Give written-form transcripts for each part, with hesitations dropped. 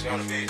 Shree's on the beat.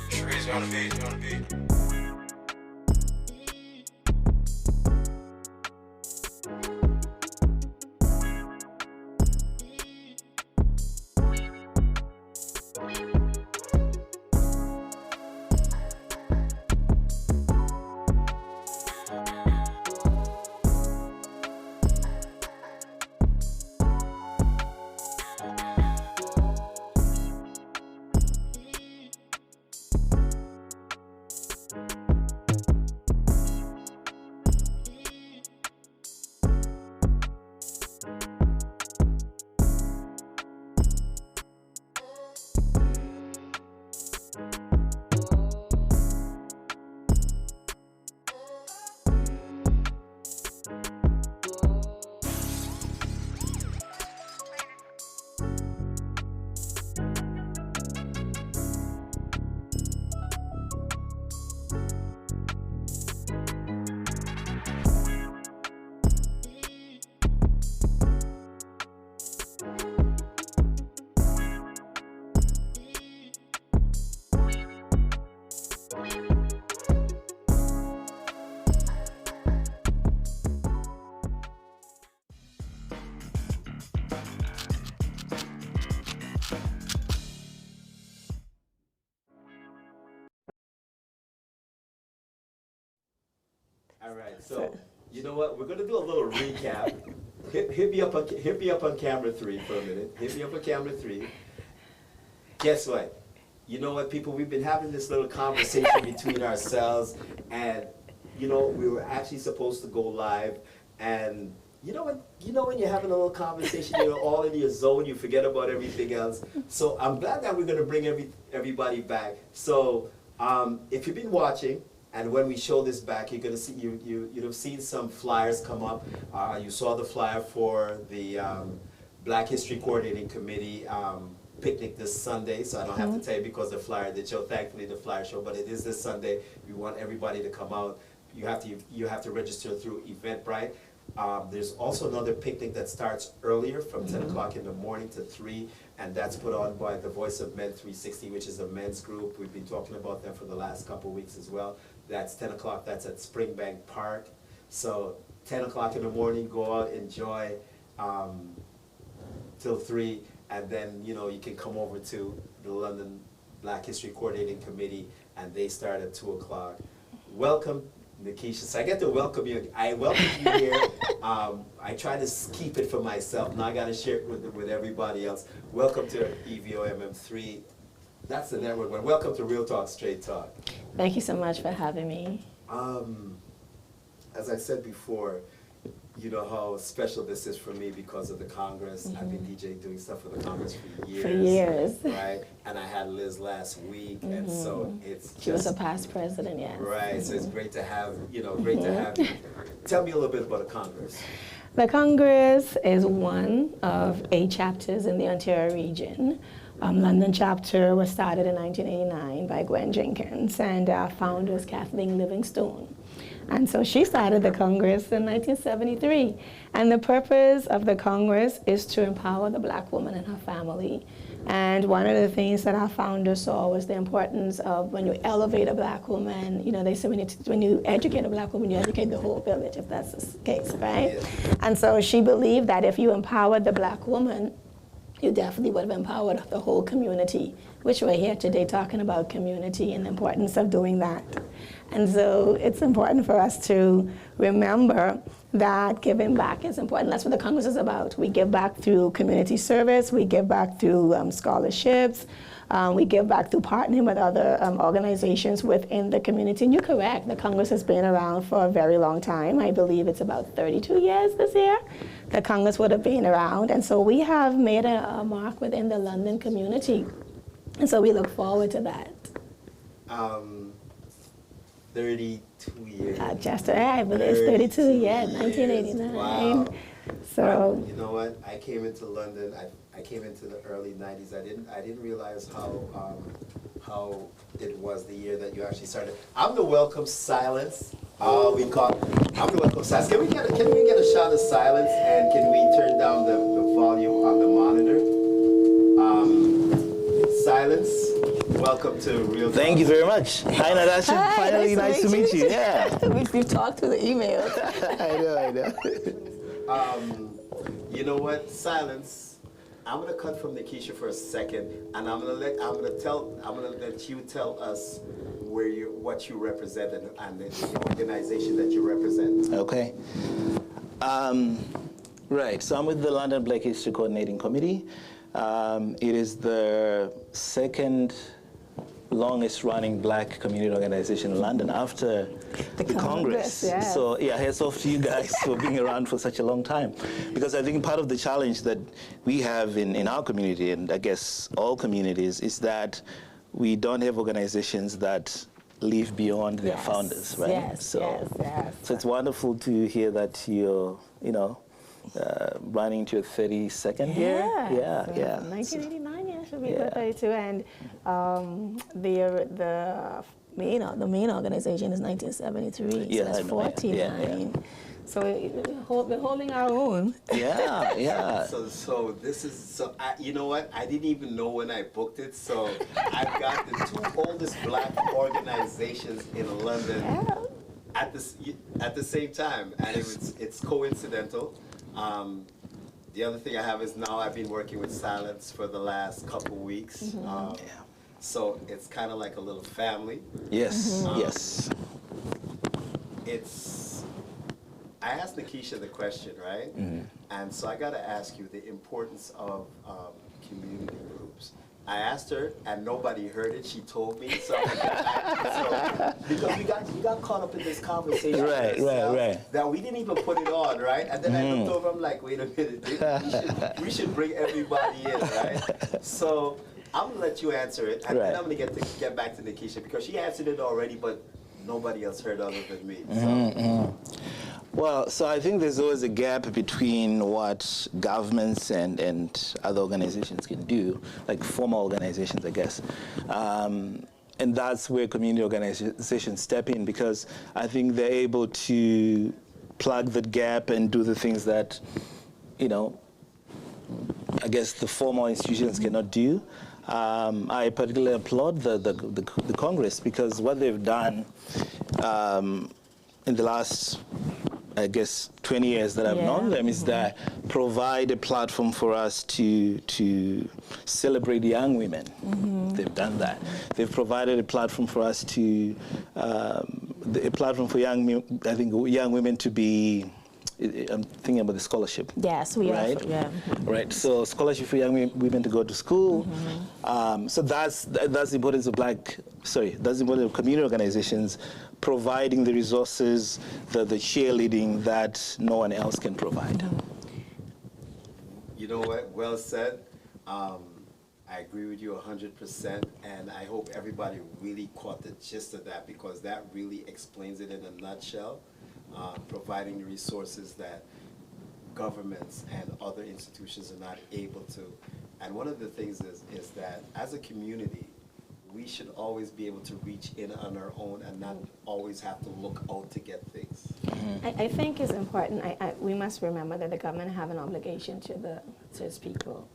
Shree's on the beat. All right, so you know what? We're going to do a little recap. Hit me up on camera 3 for a minute. Hit me up on camera 3. Guess what? You know what, people? We've been having this little conversation between ourselves, and you know we were actually supposed to go live, and you know when you're having a little conversation, you're all in your zone, you forget about everything else. So I'm glad that we're going to bring everybody back. So if you've been watching, and when we show this back, you're going to see you'd have seen some flyers come up. You saw the flyer for the Black History Coordinating Committee picnic this Sunday, so I don't have to tell you because the flyer did show. Thankfully, the flyer showed, but it is this Sunday. We want everybody to come out. You have to register through Eventbrite. There's also another picnic that starts earlier from 10 o'clock in the morning to 3, and that's put on by the Voice of Men 360, which is a men's group. We've been talking about them for the last couple of weeks as well. That's 10 o'clock, that's at Springbank Park. So 10 o'clock in the morning, go out, enjoy till 3, and then you can come over to the London Black History Coordinating Committee, and they start at 2 o'clock. Welcome, Nikisha. So I get to welcome you. I welcome you here. I try to keep it for myself. Now I got to share it with everybody else. Welcome to EVOMM3. That's the network one. Welcome to Real Talk, Straight Talk. Thank you so much for having me. As I said before, you know how special this is for me because of the Congress. I've been DJing, doing stuff for the Congress for years. For years. Right? And I had Liz last week, and so it's She was a past president, yes. right, so it's great to have, you know, great to have you. Tell me a little bit about the Congress. The Congress is one of 8 chapters in the Ontario region. London chapter was started in 1989 by Gwen Jenkins, and our founder is Kathleen Livingstone. And so she started the Congress in 1973. And the purpose of the Congress is to empower the Black woman and her family. And one of the things that our founder saw was the importance of when you elevate a Black woman, you know, they say when you educate a Black woman, you educate the whole village, if that's the case, right? Yeah. And so she believed that if you empowered the Black woman, you definitely would have empowered the whole community, which we're here today talking about community and the importance of doing that. And so it's important for us to remember that giving back is important. That's what the Congress is about. We give back through community service, we give back through scholarships, we give back through partnering with other organizations within the community. And you're correct, the Congress has been around for a very long time. I believe it's about 32 years this year. The Congress would have been around. And so we have made a mark within the London community. And so we look forward to that. 32 years. I believe it's 32, yeah, 1989. Wow. So you know what? I came into London. I came into the early '90s. I didn't realize how it was the year that you actually started. I'm the welcome silence. I'm the welcome silence. Can we get a shot of silence, and can we turn down the volume on the monitor? Silence. Welcome to Real. Thank you very much. Hi, Natasha. Hi, Finally, nice to meet you. Yeah. We've talked through the email. I know. You know what? Silence. I'm gonna cut from Nikisha for a second, and I'm gonna let you tell us what you represent and the organization that you represent. Okay. Right. So I'm with the London Black History Coordinating Committee. It is the second longest running Black community organization in London after the Congress. Yes. So yeah, hats off to you guys for being around for such a long time. Because I think part of the challenge that we have in our community, and I guess all communities, is that we don't have organizations that live beyond their founders, right? Yes, so, yes. So it's wonderful to hear that you're, running to your 32nd year. Yeah. 1989, yeah, should be 32, and the main organization is 1973. Yeah, so that's 49. Yeah. So we're holding our own. Yeah. So this is you know what? I didn't even know when I booked it. So I've got the 2 oldest Black organizations in London at the same time, and it's coincidental. The other thing I have is now I've been working with Silence for the last couple weeks. So it's kind of like a little family. Yes. Yes. I asked Nikisha the question, right? And so I got to ask you the importance of community groups. I asked her, and nobody heard it. She told me. So, because we got caught up in this conversation, right. that we didn't even put it on, right? And then I looked over. I'm like, wait a minute, we should bring everybody in, right? So I'm gonna let you answer it, and then I'm gonna get back to Nikisha because she answered it already, but nobody else heard other than me. So. Well, so I think there's always a gap between what governments and other organizations can do, like formal organizations, I guess. And that's where community organizations step in, because I think they're able to plug that gap and do the things that, I guess the formal institutions cannot do. I particularly applaud the Congress, because what they've done in the last, I guess, 20 years that I've known them is that provide a platform for us to celebrate young women. They've done that. They've provided a platform for us to, a platform for young women to be, I'm thinking about the scholarship. Yes, we are. Right. So scholarship for young women to go to school. So that's the importance of that's the importance of community organizations providing the resources, the cheerleading that no one else can provide. You know what? Well said. I agree with you 100%, and I hope everybody really caught the gist of that, because that really explains it in a nutshell, providing the resources that governments and other institutions are not able to. And one of the things is that as a community, we should always be able to reach in on our own and not always have to look out to get things. I think it's important. We must remember that the government have an obligation to its people.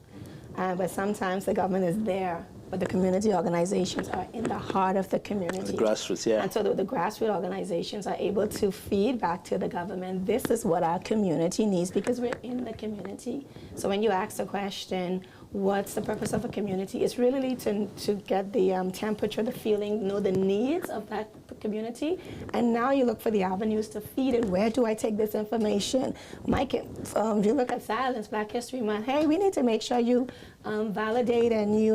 But sometimes the government is there, but the community organizations are in the heart of the community. The grassroots, yeah. And so the grassroots organizations are able to feed back to the government, this is what our community needs, because we're in the community. So when you ask the question, what's the purpose of a community? It's really to get the temperature, the feeling, know the needs of that community, and now you look for the avenues to feed it. Where do I take this information? Mike, if you look at Silence, Black History Month, hey, we need to make sure you validate and you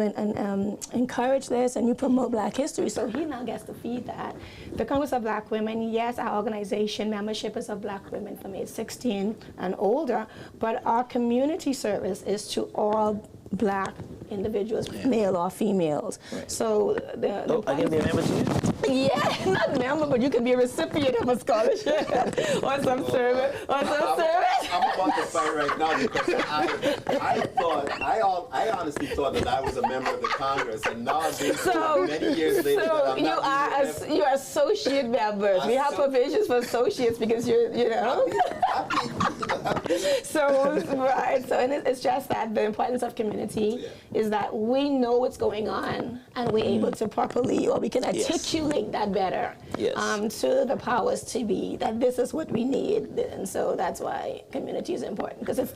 encourage this and you promote Black history. So he now gets to feed that. The Congress of Black Women, yes, our organization membership is of Black women from age 16 and older, but our community service is to all Black individuals, male or females. Right. So I can be a member too? yeah, not member, but you can be a recipient of a scholarship or some service. I'm about to fight right now, because I honestly thought that I was a member of the Congress, and now I'm being told many years later that I'm not you are associate members. We have provisions for associates because you know. So right, so and it's just that the importance of community is that we know what's going on and we're able to properly, or we can articulate that better to the powers to be, that this is what we need. And so that's why community is important, because it's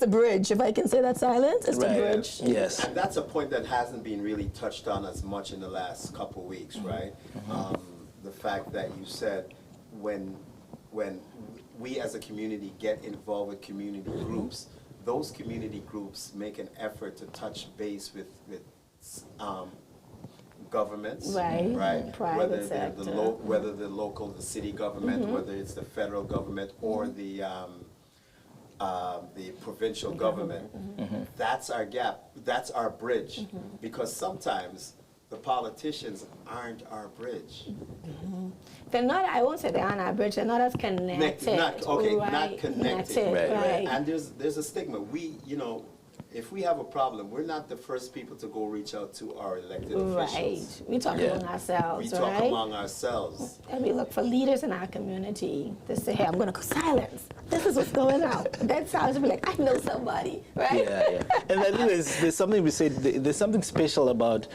the bridge, if I can say that, Silence. It's the bridge. Yes. And that's a point that hasn't been really touched on as much in the last couple of weeks, right? The fact that you said when we as a community get involved with community groups, those community groups make an effort to touch base with governments, right? Private sector. Whether the local, the city government, whether it's the federal government or the provincial government. That's our gap. That's our bridge. Because sometimes the politicians aren't our bridge. They're not, I won't say they're on our bridge, they're not as connected. Not connected. Right. And there's a stigma. If we have a problem, we're not the first people to go reach out to our elected officials. We talk among ourselves, We talk among ourselves. And we look for leaders in our community to say, hey, I'm going to go Silence. This is what's going on. That sounds to be like, I know somebody, right? Yeah. And I think there's something we say, there's something special about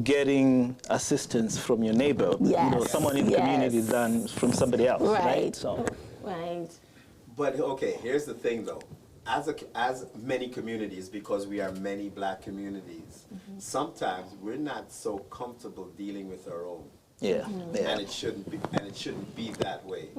getting assistance from your neighbor, someone in the community, than from somebody else, right? Right. But okay, here's the thing though. As many communities, because we are many Black communities, sometimes we're not so comfortable dealing with our own. And it shouldn't be that way.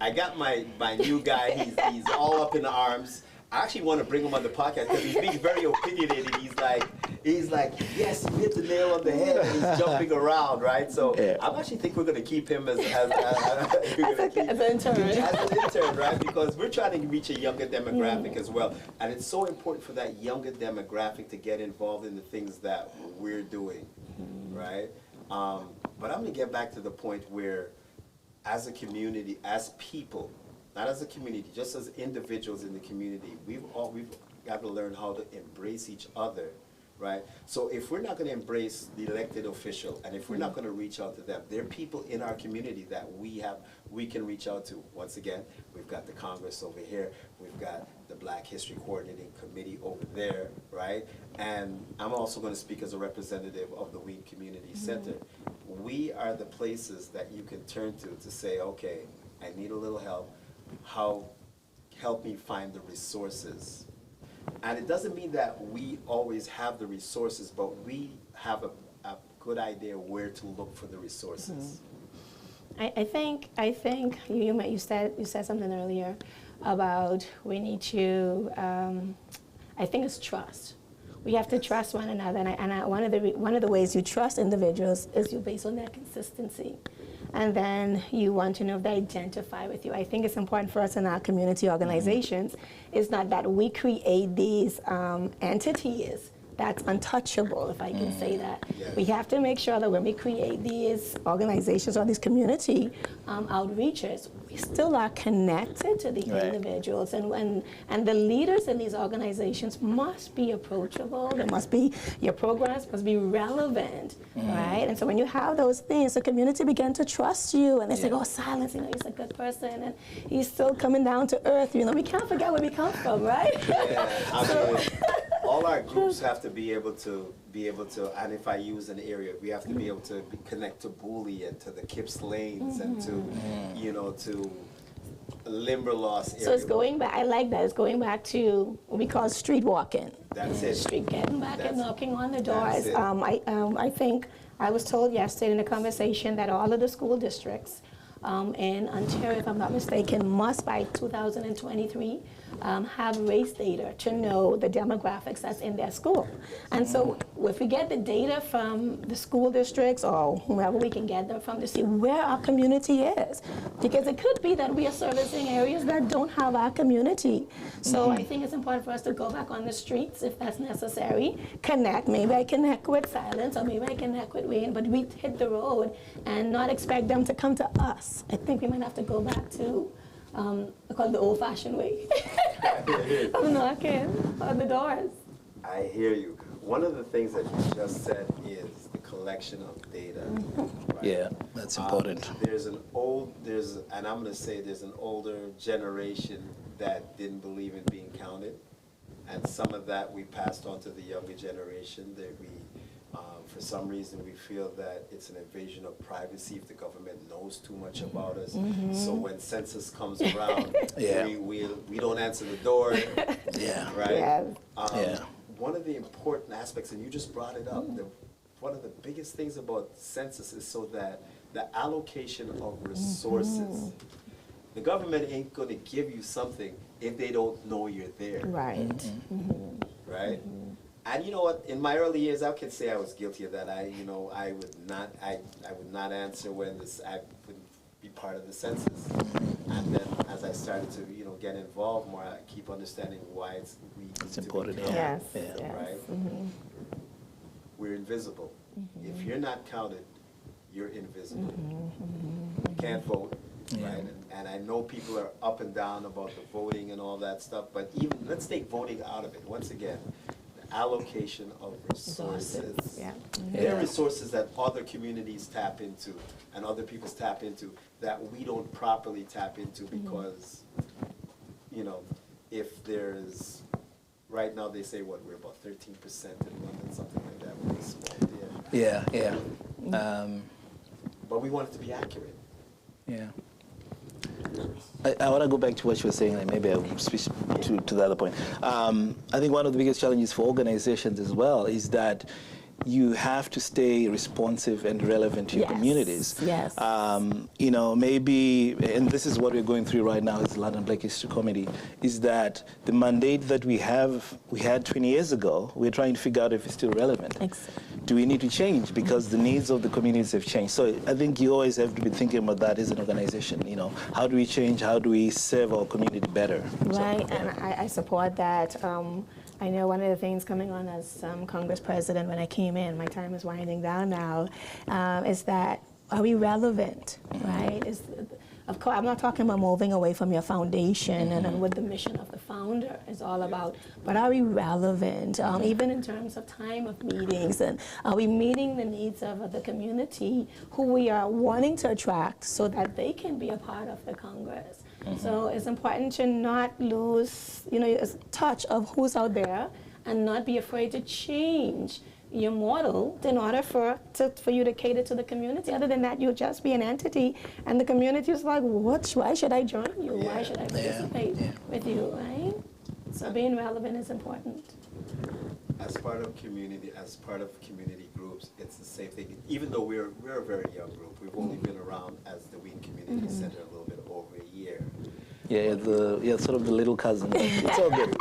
I got my new guy, he's all up in arms. I actually want to bring him on the podcast because he's being very opinionated. He's like, yes, you hit the nail on the head, and he's jumping around, right? So I actually think we're going to keep him as an intern, right? Because we're trying to reach a younger demographic as well. And it's so important for that younger demographic to get involved in the things that we're doing, right? But I'm going to get back to the point where, as a community, as people, not as a community, just as individuals in the community, we've got to learn how to embrace each other, right? So if we're not going to embrace the elected official, and if we're not going to reach out to them, there are people in our community that we can reach out to. Once again, we've got the Congress over here, we've got the Black History Coordinating Committee over there, right? And I'm also going to speak as a representative of the Wheat Community Center. We are the places that you can turn to say, okay, I need a little help. Help me find the resources. And it doesn't mean that we always have the resources, but we have a good idea where to look for the resources. I think you said something earlier about we need to. I think it's trust. We have to trust one another, and one of the ways you trust individuals is you based on their consistency. and then you want to know if they identify with you. I think it's important for us in our community organizations. It's not that we create these entities that's untouchable, if I can say that. Yes. We have to make sure that when we create these organizations or these community outreaches, we still are connected to the Right. individuals, and the leaders in these organizations must be approachable. They must be, your programs must be relevant, right? And so when you have those things, the community begin to trust you, and they say, oh, Silence, you know, he's a good person, and he's still coming down to earth. You know, we can't forget where we come from, right? Yeah, absolutely. All our groups have to be able to, and if I use an area, we have to be able to connect to Booley and to the Kips Lanes and to, you know, to Limberlost area. So it's going back, I like that, it's going back to what we call street walking. That's it. Street getting back and knocking on the That's doors. it. I think I was told yesterday in a conversation that all of the school districts in Ontario, if I'm not mistaken, must by 2023 have race data to know the demographics that's in their school. And so if we get the data from the school districts or whomever we can get them from to see where our community is, because it could be that we are servicing areas that don't have our community. So I think it's important for us to go back on the streets if that's necessary, connect. Maybe I connect with Silence or maybe I connect with Wayne, but we hit the road and not expect them to come to us. I think we might have to go back to I call it the old-fashioned way of knocking on the doors. I hear you. One of the things that you just said is the collection of data. Right? Yeah, that's important. And I'm going to say there's an older generation that didn't believe in being counted, and some of that we passed on to the younger generation. That we, for some reason, we feel that it's an invasion of privacy if the government knows too much about us. So when census comes around, Yeah. we don't answer the door. Yeah. Right? Yeah. Yeah. One of the important aspects, and you just brought it up, one of the biggest things about census is so that the allocation of resources, the government ain't going to give you something if they don't know you're there. Right. Right? And you know what? In my early years, I could say I was guilty of that. I would not answer when I wouldn't be part of the census. And then as I started to, get involved more, I keep understanding why it's important. To be Yeah. Yes. Yeah. Yes. right? We're invisible. If you're not counted, you're invisible. You can't vote, right? And I know people are up and down about the voting and all that stuff, but even let's take voting out of it. Once again, the allocation of resources. Yeah. There are resources that other communities tap into and other peoples tap into that we don't properly tap into because, if there's, right now they say we're about 13% in London, something like that, with a small Yeah, yeah. but we want it to be accurate. Yeah. I want to go back to what you were saying, and maybe I'll switch to the other point. I think one of the biggest challenges for organizations as well is that you have to stay responsive and relevant to your communities. Yes. Maybe, and this is what we're going through right now as the London Black History Committee, is that the mandate that we had 20 years ago, we're trying to figure out if it's still relevant. Exactly. Do we need to change because the needs of the communities have changed? So I think you always have to be thinking about that as an organization. How do we change? How do we serve our community better? Right, and I support that. I know one of the things coming on as Congress President when I came in, my time is winding down now, is that are we relevant, right? Of course, I'm not talking about moving away from your foundation and what the mission of the founder is all about, but are we relevant, even in terms of time of meetings, and are we meeting the needs of the community who we are wanting to attract so that they can be a part of the Congress? So it's important to not lose, touch of who's out there and not be afraid to change your model in order for you to cater to the community. Other than that, you'll just be an entity, and the community is like, why should I join you? Why should I participate with you, right? So being relevant is important. As part of community groups, it's the same thing. Even though we're a very young group, we've only been around as the Wayne Community Center a little bit over a year. Yeah, sort of the little cousin. It's all good.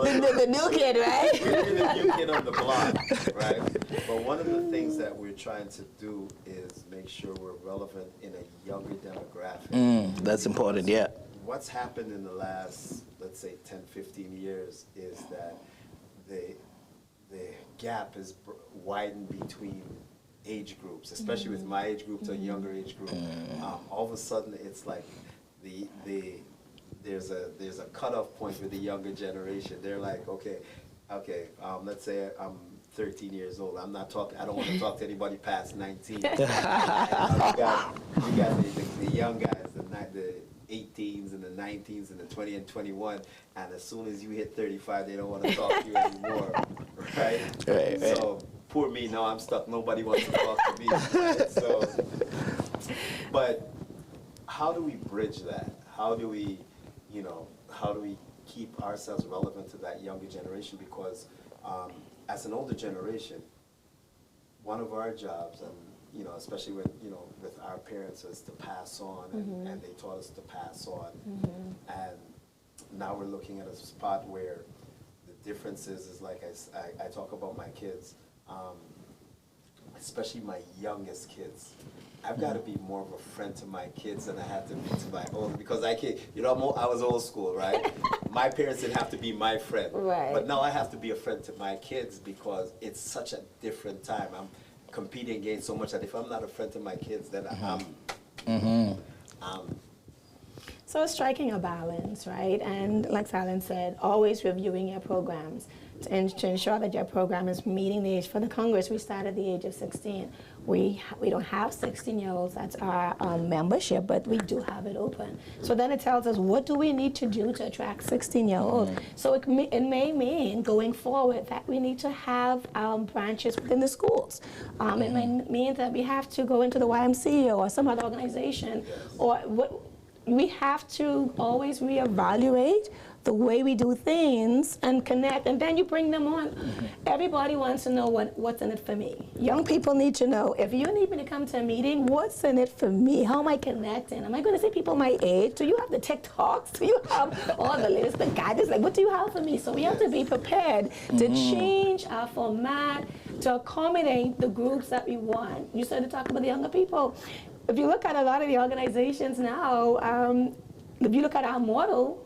The new kid, right? We're the new kid on the block, right? But one of the things that we're trying to do is make sure we're relevant in a younger demographic. That's important, yeah. What's happened in the last, let's say, 10, 15 years is that the gap is widened between age groups, especially with my age group to a younger age group. All of a sudden, it's like there's a cutoff point with the younger generation. They're like, okay, let's say I'm 13 years old. I don't want to talk to anybody past 19. You got the young guys, the 18s and the 19s and the 20 and 21, and as soon as you hit 35, they don't want to talk to you anymore, right? Right. So poor me, now I'm stuck. Nobody wants to talk to me. Right? So, but how do we bridge that? How do we keep ourselves relevant to that younger generation? Because as an older generation, one of our jobs, and especially with our parents, is to pass on, and they taught us to pass on. And now we're looking at a spot where the difference is like I talk about my kids, especially my youngest kids. I've got to be more of a friend to my kids than I had to be to my own, because I can't, I was old school, right? My parents didn't have to be my friend. Right. But now I have to be a friend to my kids because it's such a different time. I'm competing against so much that if I'm not a friend to my kids, then So it's striking a balance, right? And like Alan said, always reviewing your programs to ensure that your program is meeting the age. For the Congress, we start at the age of 16. We don't have 16-year-olds, that's our membership, but we do have it open. So then it tells us, what do we need to do to attract 16-year-olds? So it may mean, going forward, that we need to have branches within the schools. It may mean that we have to go into the YMCA or some other organization, or we have to always reevaluate the way we do things and connect, and then you bring them on. Everybody wants to know what's in it for me. Young people need to know, if you need me to come to a meeting, what's in it for me? How am I connecting? Am I going to see people my age? Do you have the TikToks? Do you have all the latest, the gadgets? Like, what do you have for me? So we have to be prepared to change our format to accommodate the groups that we want. You started to talk about the younger people. If you look at a lot of the organizations now, if you look at our model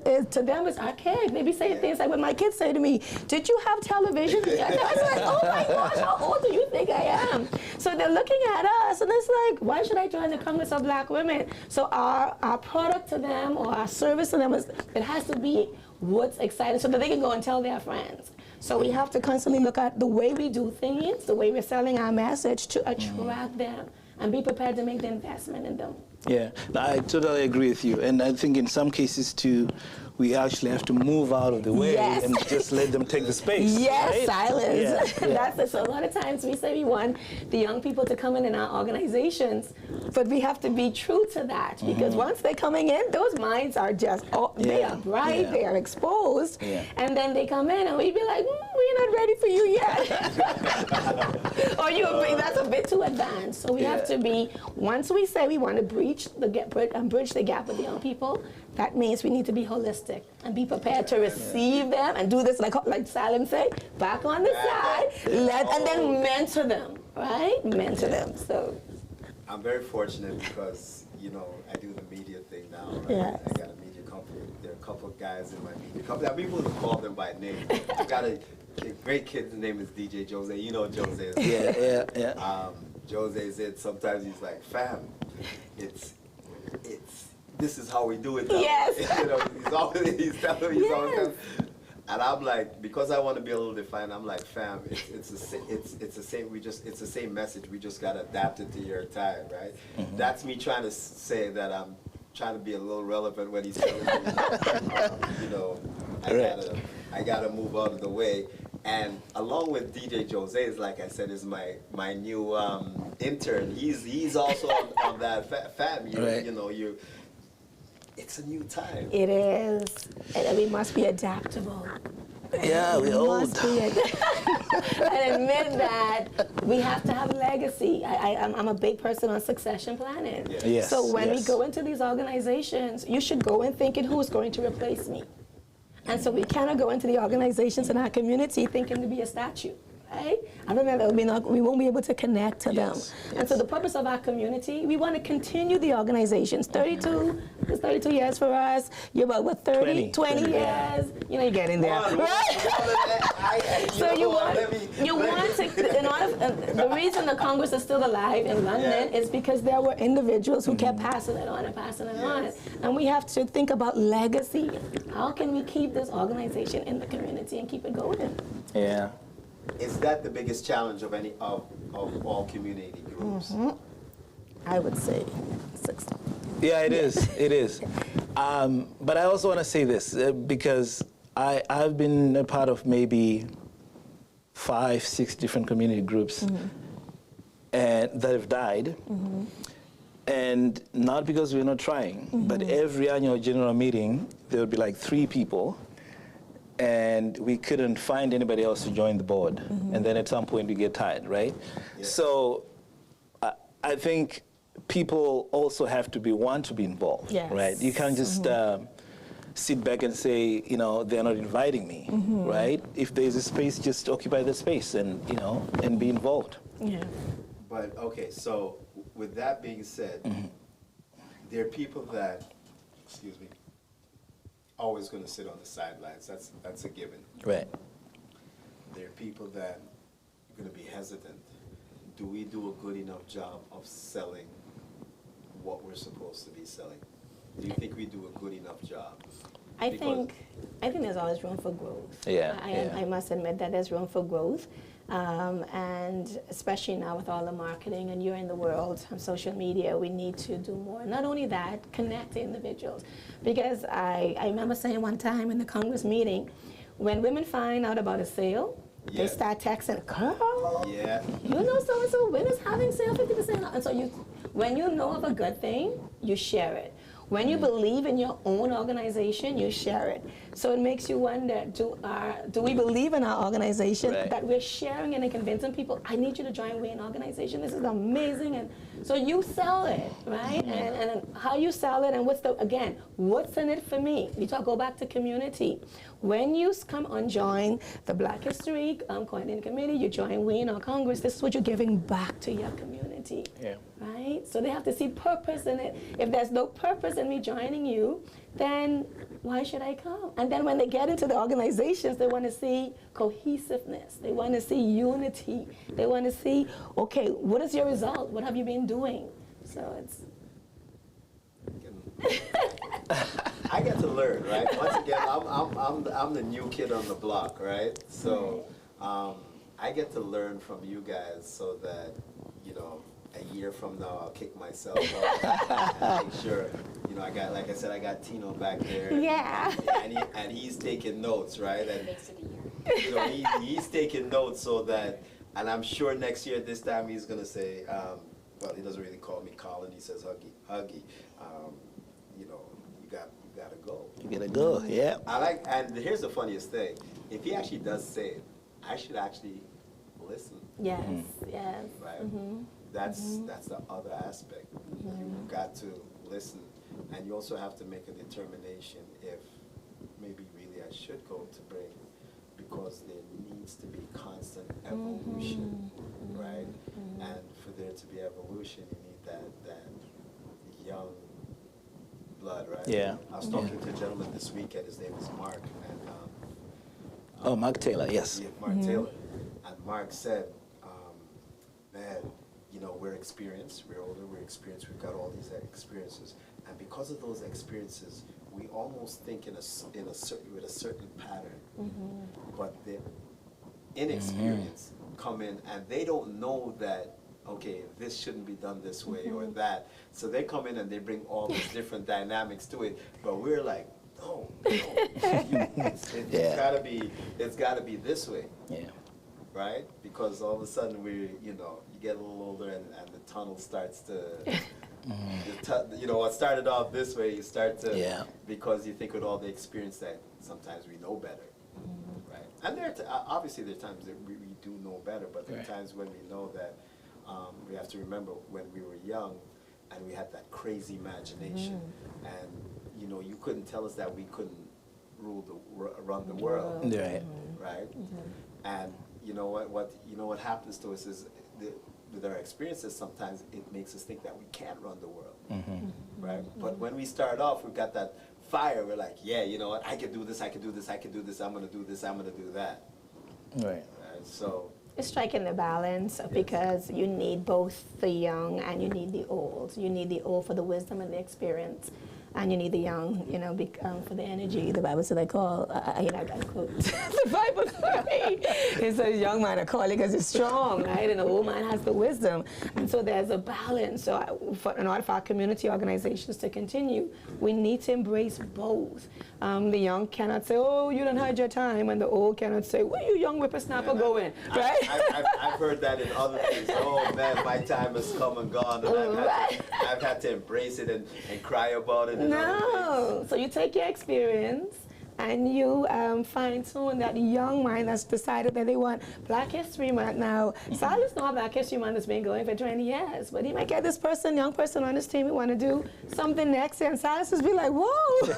is, to them, is archaic. They be saying things like, when my kids say to me, did you have television? I was like, oh my gosh, how old do you think I am? So they're looking at us, and it's like, why should I join the Congress of Black Women? So our product to them, or our service to them, it has to be what's exciting, so that they can go and tell their friends. So we have to constantly look at the way we do things, the way we're selling our message to attract them, and be prepared to make the investment in them. Yeah, I totally agree with you. And I think in some cases too, we actually have to move out of the way and just let them take the space. Yes, right? silence. Yeah. That's it. So a lot of times we say we want the young people to come in our organizations, but we have to be true to that, because once they're coming in, those minds are just, they are bright, they are exposed, and then they come in and we be like, we're not ready for you yet. Or that's a bit too advanced. So we have to be, once we say we want to bridge the gap with the young people, that means we need to be holistic and be prepared to receive them and do this, like Salim said, back on the side, and then mentor them, right? Mentor them. So I'm very fortunate because, I do the media thing now, right? Yes. I got a media company. There are a couple of guys in my media company. I mean, people call them by name. I got a great kid, his name is DJ Jose. You know Jose. Yeah. Jose said sometimes he's like, fam, this is how we do it now. Yes. He's telling me, always, and I'm like, because I want to be a little defined, I'm like, fam, it's the same. It's the same message. We just gotta adapt it to your time, right? That's me trying to say that I'm trying to be a little relevant when he's telling me, I gotta move out of the way. And along with DJ Jose, is like I said, is my new intern. He's also on that fam. It's a new time. it is, and we must be adaptable. Yeah, we're old. Must be it. And admit that we have to have legacy. I'm a big person on succession planning. Yeah. Yes, So when we yes. go into these organizations, you should go in thinking who's going to replace me. And so we cannot go into the organizations in our community thinking to be a statue. Right? I remember we won't be able to connect to Yes, them. And so the purpose of our community, we want to continue the organizations. 32, it's 32 years for us. You're about, what, 30? 20 years. yeah. You know, you're getting there. So you want to, in order, the reason the Congress is still alive in London is because there were individuals who kept passing it on and passing it on. And we have to think about legacy. How can we keep this organization in the community and keep it going? Yeah. Is that the biggest challenge of any of all community groups? I would say 60. Yeah, it is. It is. But I also want to say this because I've been a part of maybe 5, 6 different community groups and that have died. And not because we're not trying, but every annual general meeting, there would be like 3 people. And we couldn't find anybody else to join the board. And then at some point we get tired, right? Yeah. So I think people also have to want to be involved, Yes. right? You can't just sit back and say, you know, they're not inviting me, right? If there's a space, just occupy the space and, you know, and be involved. Yeah. But okay, so with that being said, there are people that, excuse me, always going to sit on the sidelines. That's a given. Right. There are people that are going to be hesitant. Do we do a good enough job of selling what we're supposed to be selling? Do you think we do a good enough job? I think there's always room for growth. Yeah, I must admit that there's room for growth. And especially now with all the marketing and you're in the world of social media, we need to do more. Not only that, connect to individuals. Because I remember saying one time in the Congress meeting, when women find out about a sale, they Yes. start texting, girl, Yeah. you know so-and-so, when is having sale 50% off? And so when you know of a good thing, you share it. When you believe in your own organization, you share it. So it makes you wonder, do we believe in our organization, Right. that we're sharing it and convincing people, I need you to join Wayne organization, this is amazing. And so you sell it, right? And how you sell it and what's in it for me? Go back to community. When you come and join the Black History Coordinating Committee, you join Wayne or Congress, this is what you're giving back to your community. Yeah. Right? So they have to see purpose in it. If there's no purpose in me joining you, then why should I come? And then when they get into the organizations, they want to see cohesiveness. They want to see unity. They want to see, okay, what is your result? What have you been doing? So it's... I get to learn, right? Once again, I'm the new kid on the block, right? So I get to learn from you guys so that, you know, a year from now I'll kick myself up and make sure, you know, like I said, I got Tino back there. Yeah. And he's taking notes, right? And Makes it a year. you know, he's taking notes so that, and I'm sure next year at this time he's gonna say, well, he doesn't really call me Colin. He says Huggy. You know, you gotta go. You gotta go, yeah. And here's the funniest thing: if he actually does say it, I should actually listen. Yes, yes. Right. That's the other aspect. You've got to listen, and you also have to make a determination if maybe really I should go to break, because there needs to be constant evolution, right? And for there to be evolution, you need that young blood, right? Yeah. I was talking to a gentleman this weekend. His name is Mark, and Oh, Mark Taylor, yes. yeah, Mark Taylor. And Mark said, man, you know, we're experienced, we're older, we're experienced, we've got all these experiences. And because of those experiences, we almost think with a certain pattern. But the inexperienced come in and they don't know that, okay, this shouldn't be done this way or that. So they come in and they bring all these different dynamics to it. But we're like, no, it's gotta be this way. Yeah. Right? Because all of a sudden you get a little older and the tunnel starts to, you know, what started off this way, you start to, Yeah. because you think with all the experience that sometimes we know better. Right. And obviously there are times that we do know better, but there are Right. times when we know that we have to remember when we were young and we had that crazy imagination, and you know, you couldn't tell us that we couldn't run the world, Right. right? And you know what happens to us is with our experiences, sometimes it makes us think that we can't run the world, right? But when we start off, we've got that fire. We're like, yeah, you know what? I can do this. I can do this. I can do this. I'm gonna do this. I'm gonna do that. Right. Right? So It's striking the balance because you need both the young and you need the old. You need the old for the wisdom and the experience, and you need the young, you know, for the energy. The Bible says I call, you know, I got to quote the Bible. It says young man I call it because it's strong, right? And the old man has the wisdom. And so there's a balance. So in order for our community organizations to continue, we need to embrace both. The young cannot say, oh, you don't had your time, and the old cannot say, where you young whippersnapper going, right? I've heard that in other things. Oh man, my time has come and gone, and I've had to embrace it and cry about it. And No. So you take your experience and you find someone, that young mind that's decided that they want Black History Month. Now, Silas knows Black History Month has been going for 20 years, but he might get this young person on his team who want to do something next year, and Silas will be like, whoa.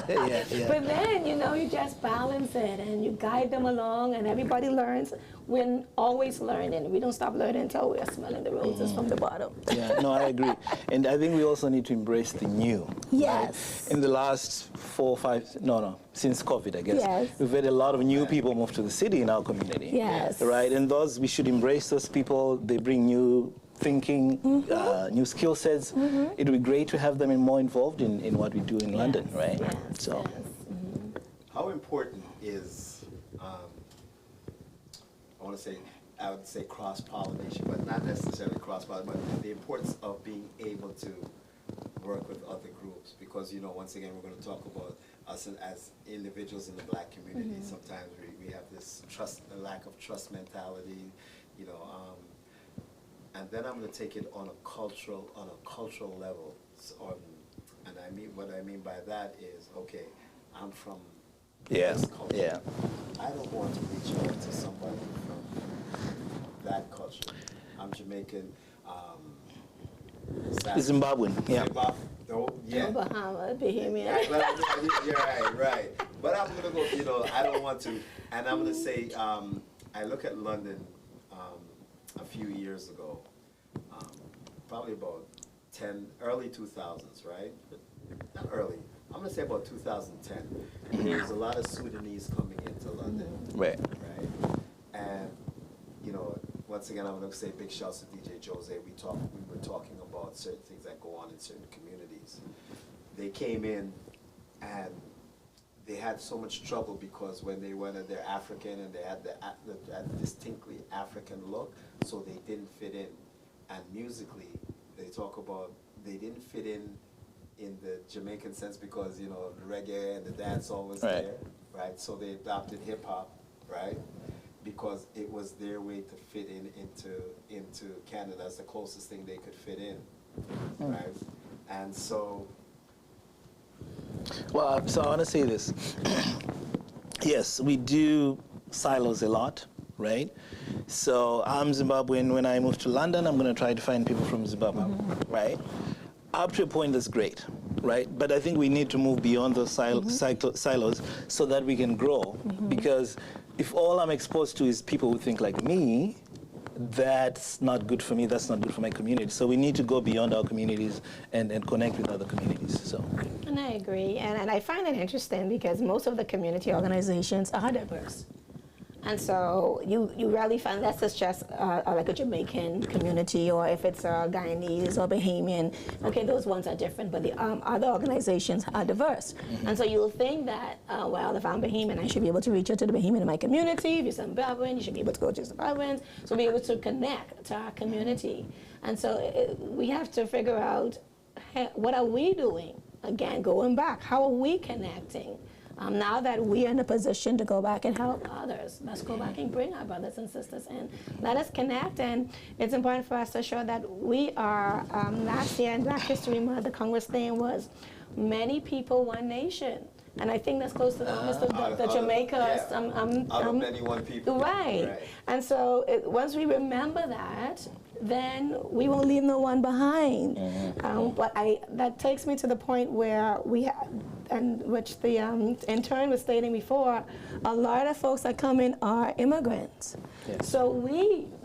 Yeah. But then, you know, you just balance it and you guide them along, and everybody learns. We're always learning. We don't stop learning until we're smelling the roses from the bottom. Yeah, no, I agree. And I think we also need to embrace the new. Yes. Right? In the last since COVID, I guess, Yes. we've had a lot of new people move to the city in our community. Yes. Right, and we should embrace those people. They bring new thinking, new skill sets. It would be great to have them more involved in what we do in London, right? Yes. So, How important is I would say cross-pollination, but not necessarily cross-pollination, but the importance of being able to work with other groups, because, you know, once again, we're going to talk about us as individuals in the Black community. Sometimes we have this a lack of trust mentality, you know, and then I'm going to take it on a cultural level. And what I mean by that is, okay, I'm from this culture. yeah. I don't want to reach out to somebody from that culture. I'm Jamaican, Zimbabwean, yeah. Bahama, Bahamian. You're right. But I'm gonna go. You know, I don't want to, and I'm gonna say, I look at London a few years ago, probably about early 2000s, right? Not early. I'm gonna say about 2010. There was a lot of Sudanese coming into London. Right. Right. And you know, once again, I'm gonna say big shouts to DJ Jose. We were talking about certain things that go on in certain communities. They came in and they had so much trouble because when they went, they're African and they had that distinctly African look, so they didn't fit in. And musically, they talk about they didn't fit in the Jamaican sense because, you know, the reggae and the dancehall was there, right? So they adopted hip hop, right? Because it was their way to fit into Canada. That's the closest thing they could fit in, right? And so. Well, so I want to say this. Yes, we do silos a lot, right? So I'm Zimbabwean. When I move to London, I'm going to try to find people from Zimbabwe, right? Up to a point, that's great, right? But I think we need to move beyond those silos so that we can grow. Because if all I'm exposed to is people who think like me, that's not good for me, that's not good for my community. So we need to go beyond our communities and connect with other communities. So. And I agree. And I find it interesting because most of the community organizations are diverse. And so you rarely find, unless it's just like a Jamaican community, or if it's a Guyanese or Bahamian, okay, those ones are different, but the other organizations are diverse. And so you'll think that, well, if I'm Bahamian, I should be able to reach out to the Bahamian in my community. If you're Zimbabwean, you should be able to go to Zimbabweans. So be able to connect to our community. And so we have to figure out, hey, what are we doing? Again, going back, how are we connecting? Now that we are in a position to go back and help others, let's go back and bring our brothers and sisters in. Let us connect, and it's important for us to show that we are, last year in Black History Month, the Congress theme was, many people, one nation. And I think that's close to almost the Jamaica. Yeah. Out of many one people. Right. And so once we remember that, then we won't leave no one behind. But that takes me to the point where and which the intern was stating before, a lot of folks that come in are immigrants. Yes. So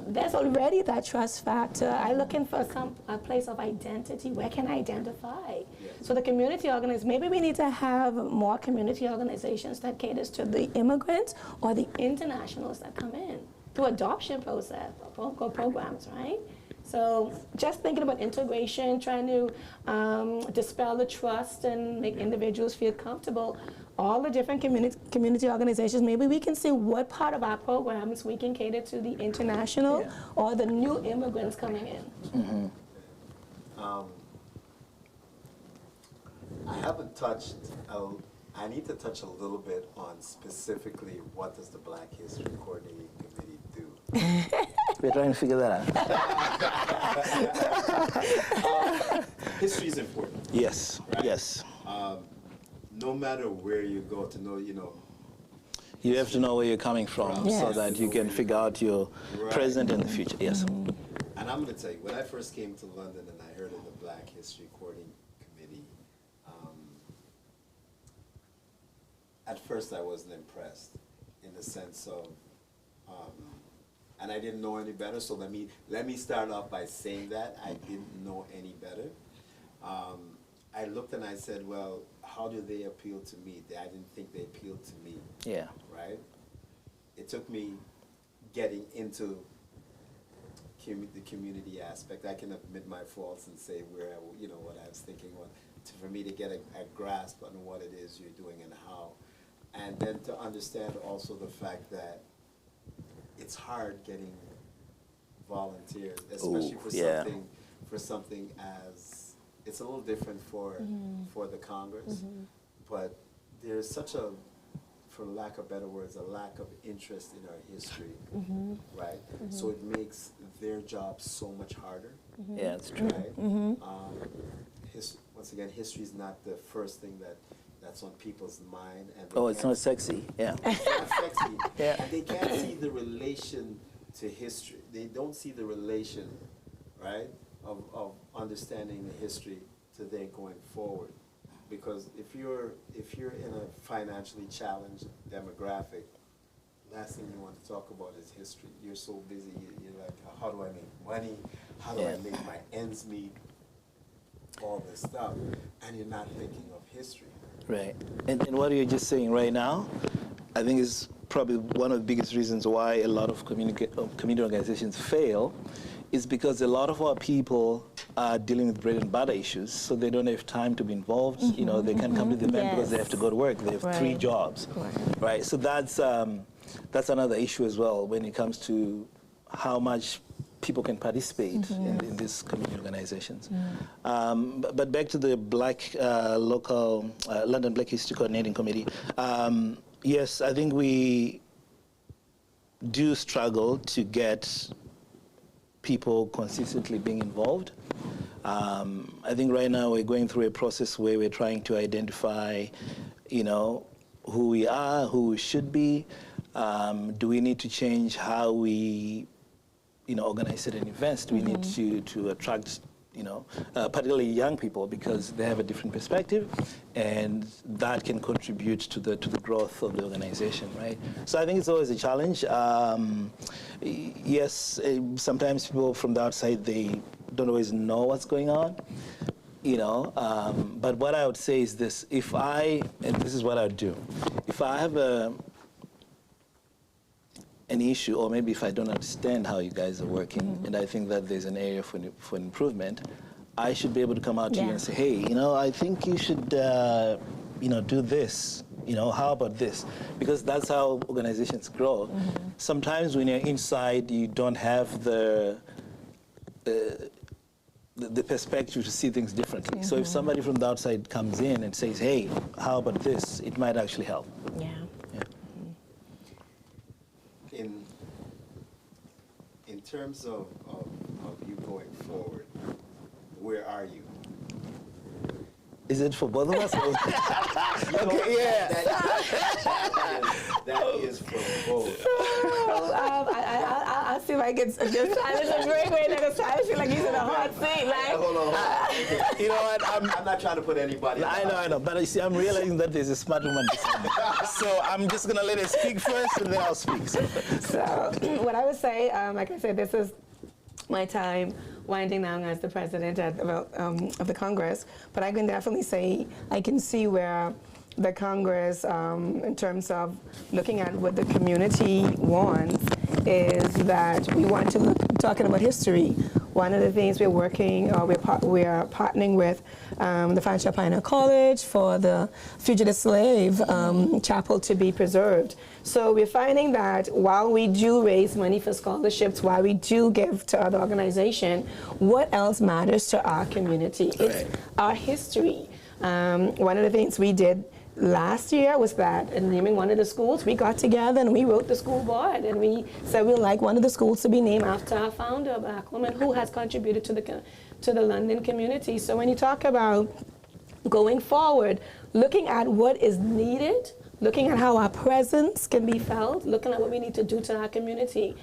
there's already that trust factor. I'm looking for a place of identity. Where can I identify? Yes. So the community maybe we need to have more community organizations that caters to the immigrants or the internationals that come in through adoption process or programs, right? So just thinking about integration, trying to dispel the trust and make individuals feel comfortable. All the different community organizations, maybe we can see what part of our programs we can cater to the international or the new immigrants coming in. I haven't touched, I need to touch a little bit on specifically what does the Black History Coordinating Committee do? We're trying to figure that out. History is important. Yes, Right? yes. No matter where you go to know, You have to know where you're coming from so Yes. that you can figure out your present and the future. Yes. And I'm going to tell you, when I first came to London and I heard of the Black History Coordinating Committee, at first I wasn't impressed in the sense of, and I didn't know any better, so let me start off by saying that I didn't know any better. I looked and I said, well, how do they appeal to me? I didn't think they appealed to me. Yeah. Right? It took me getting into the community aspect. I can admit my faults and say what I was thinking, for me to get a grasp on what it is you're doing and how. And then to understand also the fact that it's hard getting volunteers, especially for something as, it's a little different for the Congress, but there's such a, for lack of better words, a lack of interest in our history, right? So it makes their job so much harder. Yeah, that's true. Right? Once again, history is not the first thing that's on people's mind. And It's not sexy. Yeah. it's not sexy. Yeah. And they can't see the relation to history. They don't see the relation, right, of understanding the history to then going forward. Because if you're in a financially challenged demographic, last thing you want to talk about is history. You're so busy. You're like, how do I make money? How do I make my ends meet? All this stuff, and you're not thinking of history. Right. And what you're just saying right now, I think is probably one of the biggest reasons why a lot of community organizations fail, is because a lot of our people are dealing with bread and butter issues, so they don't have time to be involved. They can't come to the event because they have to go to work. They have 3 jobs, right? So that's another issue as well when it comes to how much people can participate in these community organizations. But back to the London Black History Coordinating Committee. Yes, I think we do struggle to get people consistently being involved. I think right now we're going through a process where we're trying to identify, who we are, who we should be. Do we need to change how we organize certain events? Do we need to attract, particularly young people, because they have a different perspective, and that can contribute to the growth of the organization, right? So I think it's always a challenge. Yes, sometimes people from the outside, they don't always know what's going on, but what I would say is this: and this is what I would do, if I have an issue, or maybe if I don't understand how you guys are working, and I think that there's an area for improvement, I should be able to come out to you and say, hey, I think you should, do this. How about this? Because that's how organizations grow. Sometimes when you're inside, you don't have the perspective to see things differently. So if somebody from the outside comes in and says, hey, how about this? It might actually help. Yeah. In terms of you going forward, where are you? Is it for both of us? Okay, yeah. That is for both. I'll see if I can just Silas a great way that Silas feel like he's in a hot seat. Like, Hold on. Okay. You know what? I'm not trying to put anybody. I know. But you see, I'm realizing that there's a smart woman beside me. So I'm just going to let her speak first, and then I'll speak. so what I would say, like I said, this is my time winding down as the president of the Congress, but I can definitely say I can see where the Congress, in terms of looking at what the community wants, is that we want to look, talking about history. One of the things we're working, we are partnering with the Financial Pioneer College for the Fugitive Slave Chapel to be preserved. So we're finding that while we do raise money for scholarships, while we do give to other organizations, what else matters to our community? It's our history. One of the things we did last year was that in naming one of the schools, we got together and we wrote the school board and we said we'd like one of the schools to be named after our founder, a black woman who has contributed to the London community. So when you talk about going forward, looking at what is needed, looking at how our presence can be felt, looking at what we need to do to our community,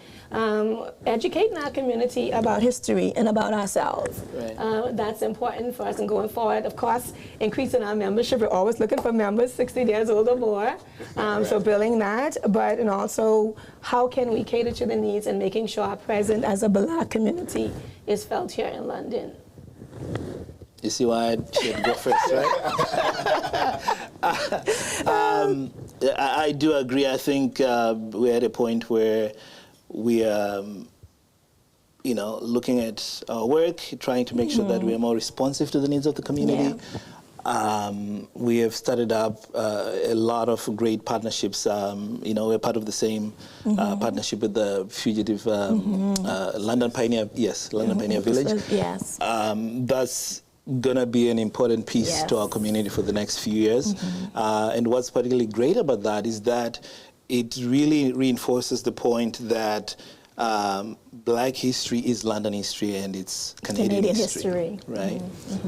educating our community about history and about ourselves. Right. That's important for us. And going forward, of course, increasing our membership. We're always looking for members 60 years old or more. So building that, but and also how can we cater to the needs and making sure our presence as a black community is felt here in London. You see why I should go first, right? I do agree. I think we're at a point where we are, looking at our work, trying to make sure that we are more responsive to the needs of the community. Yeah. We have started up a lot of great partnerships. We're part of the same partnership with the Fugitive London Pioneer, London Pioneer Village. Yes. That's going to be an important piece to our community for the next few years. And what's particularly great about that is that it really reinforces the point that Black history is London history and it's Canadian history. Right?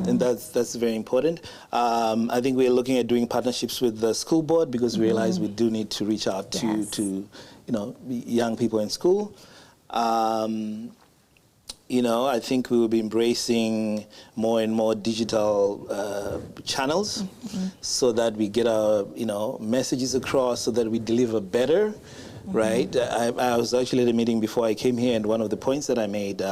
And that's very important. I think we're looking at doing partnerships with the school board because we realize we do need to reach out to young people in school. I think we will be embracing more and more digital channels so that we get our, messages across so that we deliver better, right? I was actually at a meeting before I came here, and one of the points that I made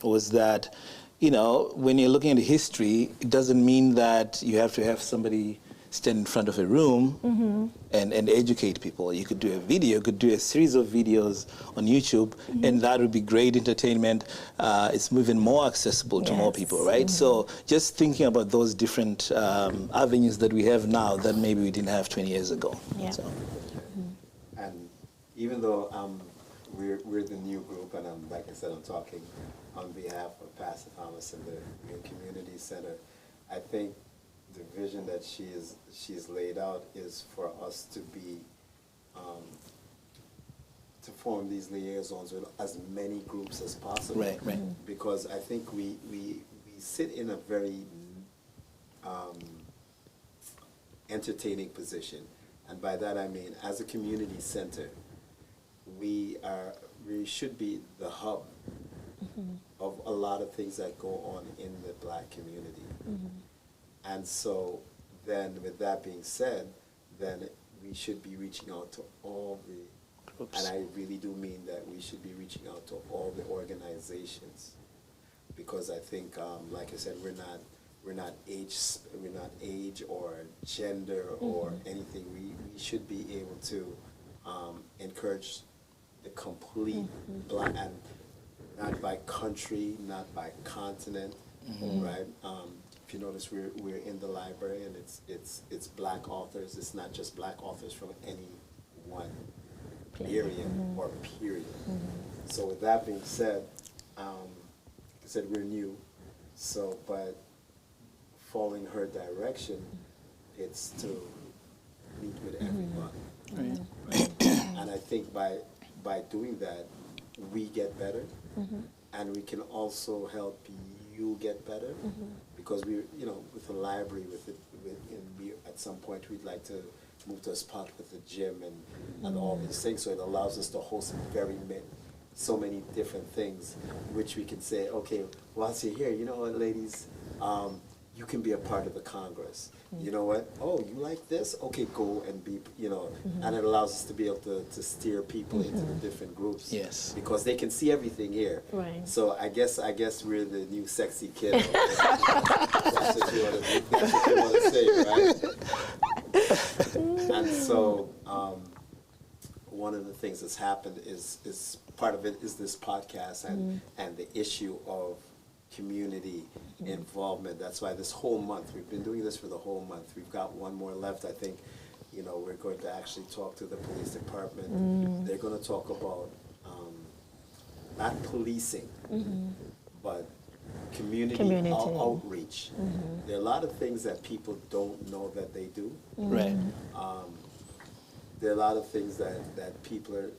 was that, when you're looking at history, it doesn't mean that you have to have somebody stand in front of a room and educate people. You could do a video, you could do a series of videos on YouTube, and that would be great entertainment. It's even more accessible to more people, right? So just thinking about those different avenues that we have now that maybe we didn't have 20 years ago. Yeah. So. And even though we're the new group, and like I said, I'm talking on behalf of Pastor Thomas and the New Community Center, I think the vision that she's laid out is for us to be to form these liaisons with as many groups as possible. Right. Because I think we sit in a very entertaining position, and by that I mean as a community center, we should be the hub of a lot of things that go on in the Black community. And so then with that being said, then we should be reaching out to all the groups. And I really do mean that we should be reaching out to all the organizations, because I think, like I said, we're not age or gender or anything. We should be able to encourage the complete Black, and not by country, not by continent, right? If you notice, we're in the library, and it's Black authors. It's not just Black authors from any one area or period. So with that being said, like I said, we're new. So, but following her direction, it's to meet with everybody. Right? And I think by doing that, we get better, and we can also help you get better, because we, you know, with the library, and we, at some point we'd like to move to a spot with the gym and all these things, so it allows us to host so many different things, which we can say, okay, whilst you're here, you know what, ladies, you can be a part of the Congress. You know what? Oh, you like this? Okay, go and be, you know, and it allows us to be able to steer people into the different groups. Yes. Because they can see everything here. Right. So I guess we're the new sexy kid. That's what you want to say, right? And so one of the things that's happened is part of it is this podcast and the issue of community involvement. That's why this whole month, we've been doing this for the whole month. We've got one more left. I think, you know, we're going to actually talk to the police department. They're going to talk about not policing, but community. Outreach. There are a lot of things that people don't know that they do. Right. There are a lot of things that people are,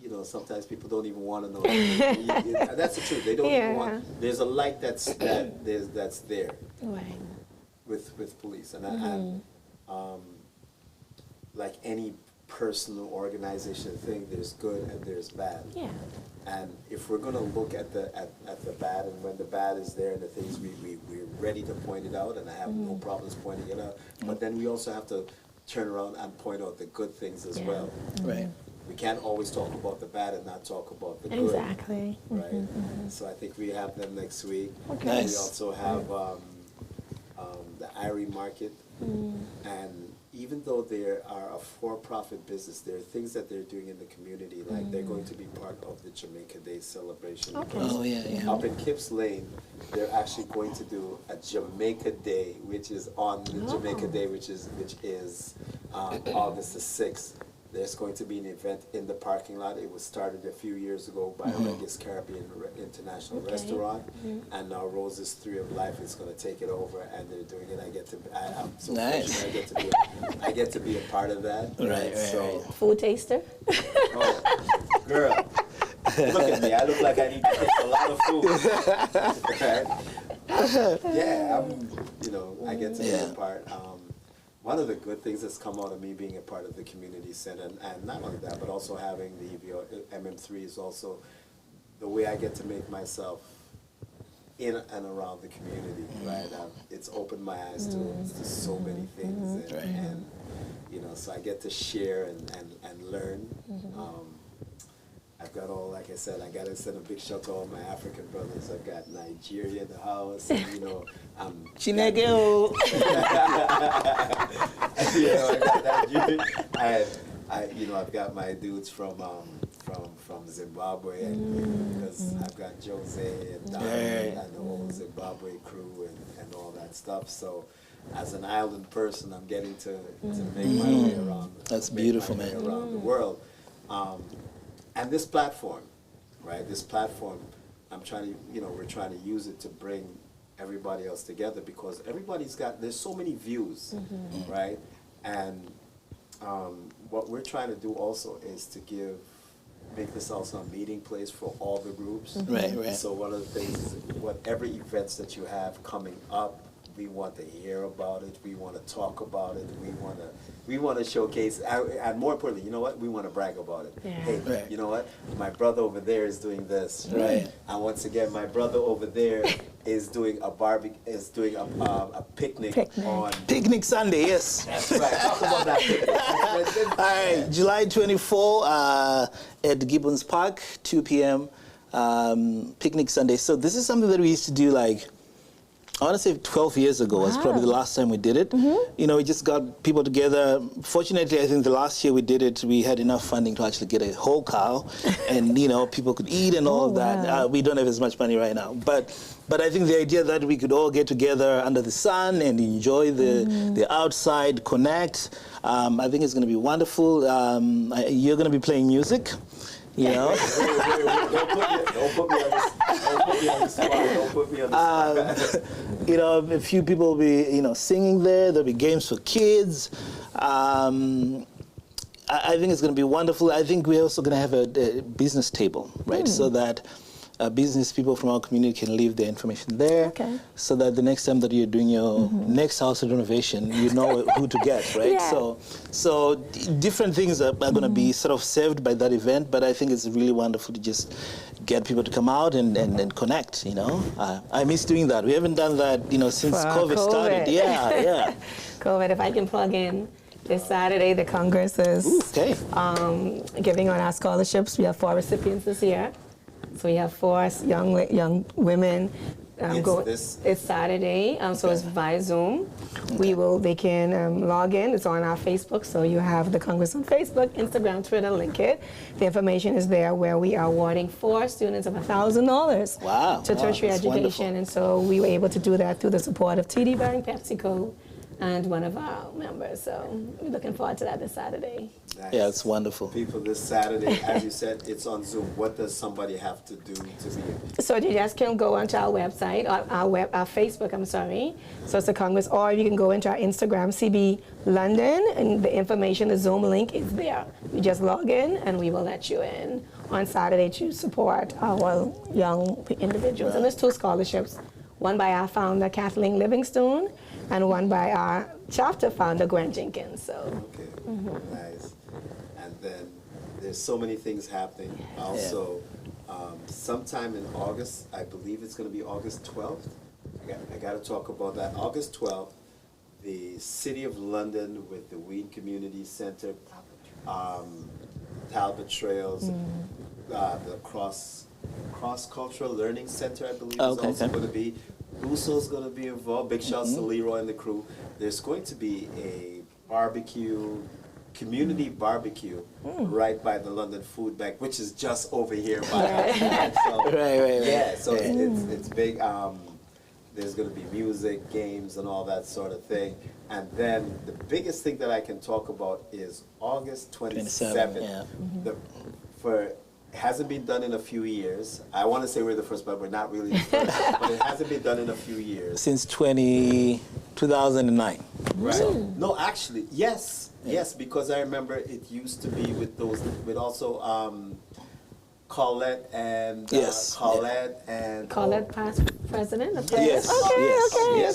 you know, sometimes people don't even want to know. That's the truth. They don't even want. There's a light that's there Right. with police, and like any personal organization thing, there's good and there's bad. Yeah. And if we're going to look at the bad, and when the bad is there and the things, we're ready to point it out, and I have no problems pointing it out. But then we also have to turn around and point out the good things as well. Right. We can't always talk about the bad and not talk about the good. Exactly. Right? So I think we have them next week. Okay. Nice. We also have the Irie Market. And even though they are a for-profit business, there are things that they're doing in the community, like they're going to be part of the Jamaica Day celebration. Okay. Oh, yeah. Up in Kipps Lane, they're actually going to do a Jamaica Day, which is on the Jamaica Day, which is August the 6th. There's going to be an event in the parking lot. It was started a few years ago by Regis Caribbean International Restaurant, and now Rose's Tree of Life is going to take it over, and they're doing it. I'm so fortunate I get to be a part of that. Right. So, Food taster. oh, girl, look at me. I look like I need to taste a lot of food. Right? Yeah, I get to be a part. One of the good things that's come out of me being a part of the community center, and not only that, but also having the EVO MM3 is also the way I get to make myself in and around the community, right? It's opened my eyes to so many things, and you know, so I get to share and learn. I've got like I said, I got to send a big shout to all my African brothers. I've got Nigeria in the house, and you know, Chinegeo. I got Nigeria. I've got my dudes from Zimbabwe, because I've got Jose and Don and the whole Zimbabwe crew and all that stuff. So, as an island person, I'm getting to make my way around. That's beautiful, man. Around the world. And this platform, right? This platform, we're trying to use it to bring everybody else together, because there's so many views, right? And what we're trying to do also is to make this also a meeting place for all the groups. Right. So one of the things is, whatever events that you have coming up, we want to hear about it. We want to talk about it. We want to showcase, and more importantly, you know what? We want to brag about it. Yeah. Hey, you know what? My brother over there is doing this. Right. And once again, my brother over there is doing a picnic on Picnic Sunday, yes. That's right. Talk about that picnic. All right, July 24 at Gibbons Park, 2 p.m. Picnic Sunday. So this is something that we used to do, like, I want to say 12 years ago was probably the last time we did it. You know, we just got people together. Fortunately, I think the last year we did it, we had enough funding to actually get a whole cow, and you know, people could eat and all of that. We don't have as much money right now, but I think the idea that we could all get together under the sun and enjoy the outside, connect, I think it's going to be wonderful. You're going to be playing music. You know? Don't put me on the spot. You know, a few people will be, you know, singing there. There'll be games for kids. I think it's going to be wonderful. I think we're also going to have a business table, right? So that business people from our community can leave their information there, Okay. so that the next time that you're doing your next house renovation, you know who to get, right? Yeah. So different things are going to be sort of served by that event, but I think it's really wonderful to just get people to come out and connect, you know. I miss doing that. We haven't done that, you know, since For COVID started. COVID. Yeah. COVID, if I can plug in, this Saturday, the Congress is Ooh, okay. giving on our scholarships. We have 4 recipients this year. So we have 4 young women. It's Saturday, so it's via Zoom. They can log in. It's on our Facebook, so you have the Congress on Facebook, Instagram, Twitter, link it. The information is there where we are awarding 4 students of $1,000 Wow. to tertiary That's education. wonderful. And so we were able to do that through the support of TD Bank, PepsiCo, and one of our members. So we're looking forward to that this Saturday. Nice. Yeah, it's wonderful. People, this Saturday, as you said, it's on Zoom. What does somebody have to do to be? So you just can go onto our website, our Facebook, I'm sorry. So it's the Congress, or you can go into our Instagram, CB London, and the information, the Zoom link is there. You just log in, and we will let you in on Saturday to support our young individuals. And there's 2 scholarships, one by our founder, Kathleen Livingstone, and one by our chapter founder, Gwen Jenkins. So. Okay, nice. And then there's so many things happening. Also, sometime in August, I believe it's going to be August 12th. I got to talk about that. August 12th, the City of London with the Ween Community Center, Talbot Trails, the Cross-Cultural Learning Center, I believe, is also going to be. Uso's going to be involved. Big shouts to Leroy and the crew. There's going to be a community barbecue right by the London Food Bank, which is just over here by us. So, Right. yeah, so it's big. There's going to be music, games, and all that sort of thing. And then the biggest thing that I can talk about is August 27th. It hasn't been done in a few years. I want to say we're the first, but we're not really the first. But it hasn't been done in a few years. Since 2009. Right. No, actually, yes, because I remember it used to be with also Colette and Colette, past president? Yes.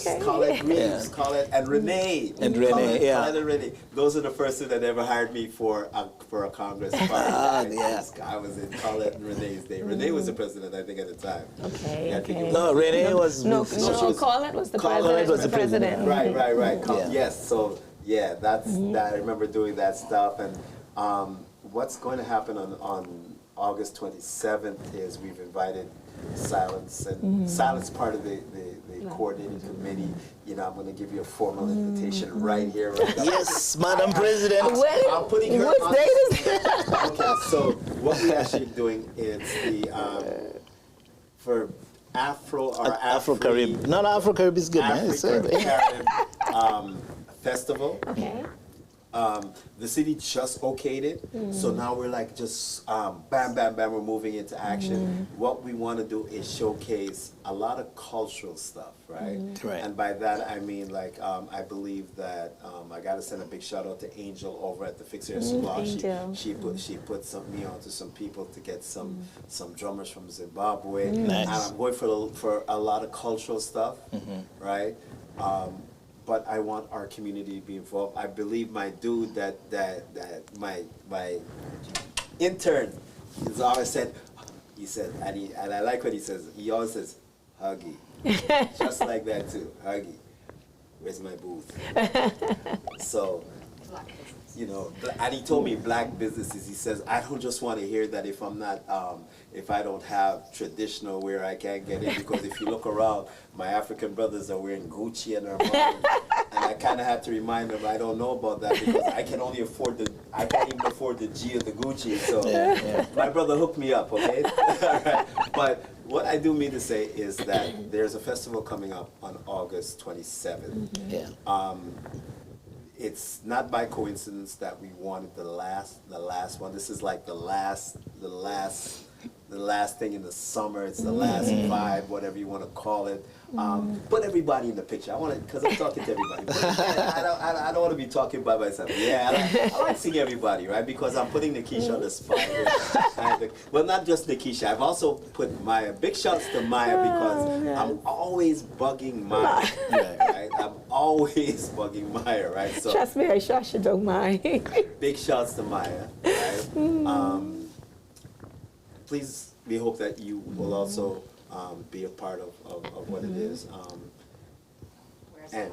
Okay. Colette Reeves, Colette and Renee. Colette and Renee. Those are the first two that ever hired me for a Congress party. I was in Colette and Renee's day. Renee was the president, I think, at the time. Okay. No, Renee was. Colette was the president. Right. Yes. So that's that. I remember doing that stuff. And what's going to happen on August 27th is we've invited Silence, and Silence part of the coordinating committee. You know, I'm going to give you a formal invitation right here. Right now. Yes, Madam President. I'm putting her what on. date is it? Okay, so what we're actually doing is for Afro-Caribbean. No, Afro-Caribbean is good, man. Afro-Caribbean Festival. Okay. The city just okayed it, so now we're like just bam, we're moving into action. What we want to do is showcase a lot of cultural stuff, right? Right. And by that I mean like I believe that I got to send a big shout out to Angel over at the Fix Air Spa. She put me on to some people to get some drummers from Zimbabwe, Nice. and I'm going for a lot of cultural stuff, right? But I want our community to be involved. I believe my dude my intern has always said, and I like what he says. He always says, Huggy. Just like that too, Huggy. Where's my booth? So, you know, and he told me black businesses, he says, I don't just want to hear that if I'm not, if I don't have traditional where I can't get in, because if you look around, my African brothers are wearing Gucci and Armani, and I kind of have to remind them I don't know about that because I can't even afford the G of the Gucci, so my brother hooked me up, okay? All right. But what I do mean to say is that there's a festival coming up on August 27th. It's not by coincidence that we wanted the last one. This is like the last the last thing in the summer. It's the last vibe, whatever you want to call it. Put everybody in the picture. I want to, because I'm talking to everybody. I don't want to be talking by myself. Yeah, I like seeing everybody, right? Because I'm putting Nikisha on the spot. Well, not just Nikisha. I've also put Maya. Big shouts to Maya because I'm always bugging Maya. Right? I'm always bugging Maya, right? So Trust me, I shush you, don't mind. big shouts to Maya, right? Please, we hope that you will also be a part of what it is. And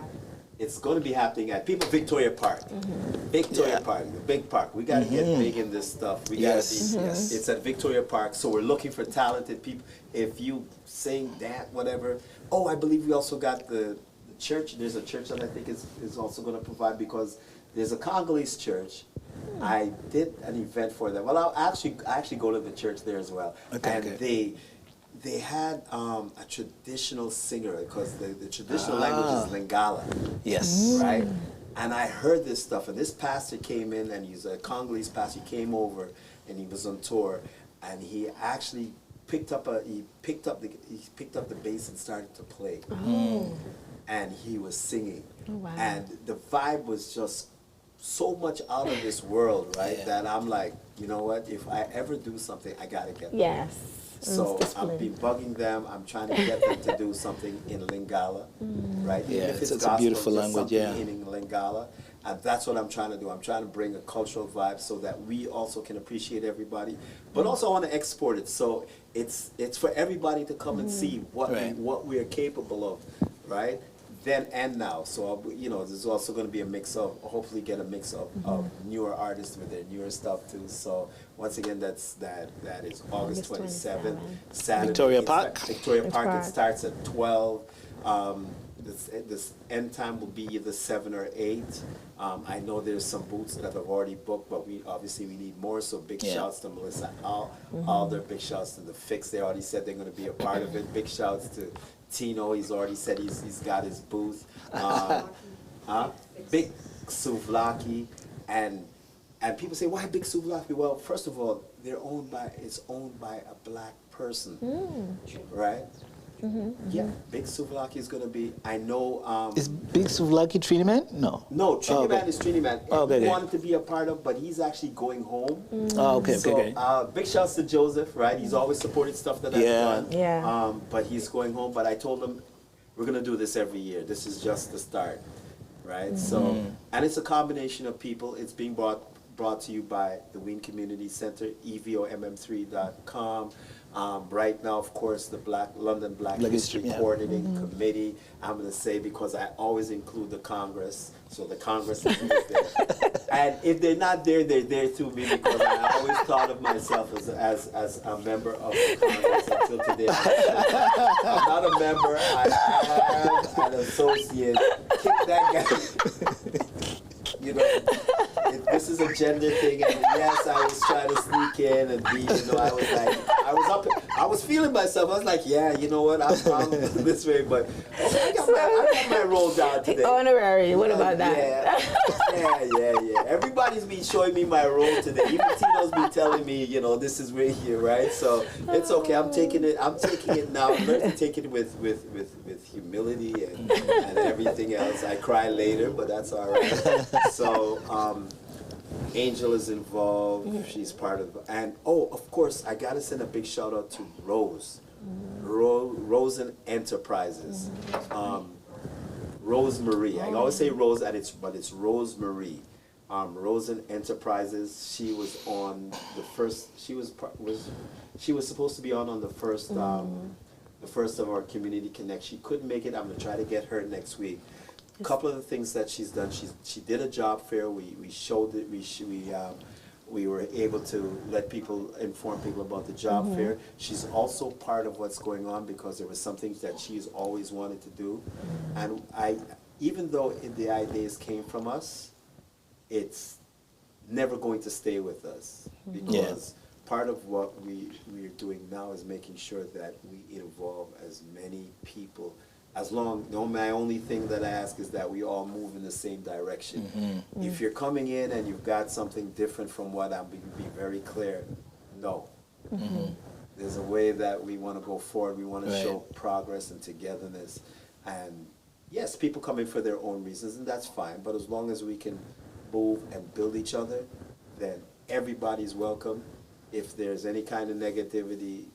it's going to be happening at Victoria Park. Victoria Park, the big park. We got to get big in this stuff. We got to be. Yes. It's at Victoria Park, so we're looking for talented people. If you sing, dance, whatever. Oh, I believe we also got the church. There's a church that I think is also going to provide, because there's a Congolese church. I did an event for them. Well, I actually go to the church there as well. Okay, and okay. they had a traditional singer, because the traditional language is Lingala. Yes. Right? And I heard this stuff, and this pastor came in, and he's a Congolese pastor. He came over, and he was on tour, and he actually picked up the bass and started to play. And he was singing. Oh, wow. And the vibe was just so much out of this world, right? Yeah. That I'm like, you know what? If I ever do something, I gotta get there. Yes. So It's I've been bugging them. I'm trying to get them to do something in Lingala, right? Even Yeah, if it's a gospel, beautiful just language, something in Lingala. And that's what I'm trying to do. I'm trying to bring a cultural vibe so that we also can appreciate everybody. But also I want to export it. So it's for everybody to come and see what we are capable of, right? Then and now. So, there's also going to be a mix of, hopefully get a mix of newer artists with their newer stuff too. So once again, that is August 27th, Saturday. Victoria Park. Victoria Park. It Park. starts at 12. This end time will be either 7 or 8. I know there's some booths that have already booked, but we need more. So big shouts to Melissa Alder, big shouts to the Fix. They already said they're going to be a part of it. Big shouts to Tino. He's already said he's got his booth. Big Souvlaki, and people say, why Big Souvlaki? Well, first of all, it's owned by a black person, right? Yeah, Big Souvlaki is going to be, I know. Is Big Souvlaki Trinidad? No. No, Trinidad okay. is Trinidad. Okay, He okay. wanted to be a part of, but he's actually going home. Oh, okay, So, okay. big shouts to Joseph, right? He's always supported stuff that I've done. Yeah. But he's going home. But I told him, we're going to do this every year. This is just the start, right? So, and it's a combination of people. It's being brought to you by the Wien Community Center, evomm3.com. Right now, of course, the London Black History Coordinating Committee. I'm going to say, because I always include the Congress, so the Congress is there. And if they're not there, they're there through me, because I always thought of myself as a member of the Congress until today. I'm not a member. I am an associate. Kick that guy. This is a gender thing, and yes, I was trying to sneak in and be, I was feeling myself. I was like, yeah, you know what, I'm this way, but I got my roll down today. Honorary, what about that? Yeah. Everybody's been showing me my role today. Even Tino's been telling me, this is right here, right? So it's okay. I'm taking it now. I'm learning to take it with humility and everything else. I cry later, but that's all right. So Angel is involved. She's part of, and of course, I gotta send a big shout out to Rose, Rosen Enterprises, Rosemarie. I always say Rose, but it's Rosemarie. Rosen Enterprises. She was on the first. She was supposed to be on the first. The first of our Community Connect. She couldn't make it. I'm gonna try to get her next week. A couple of the things that she's done. She did a job fair. We showed it. We were able to inform people about the job fair. She's also part of what's going on, because there was something that she's always wanted to do. And even though the ideas came from us, it's never going to stay with us, because part of what we're doing now is making sure that we involve as many people. My only thing that I ask is that we all move in the same direction. If you're coming in and you've got something different from what I'm being very clear, no. There's a way that we want to go forward. We want to Right. show progress and togetherness. And yes, people come in for their own reasons, and that's fine. But as long as we can move and build each other, then everybody's welcome. If there's any kind of negativity,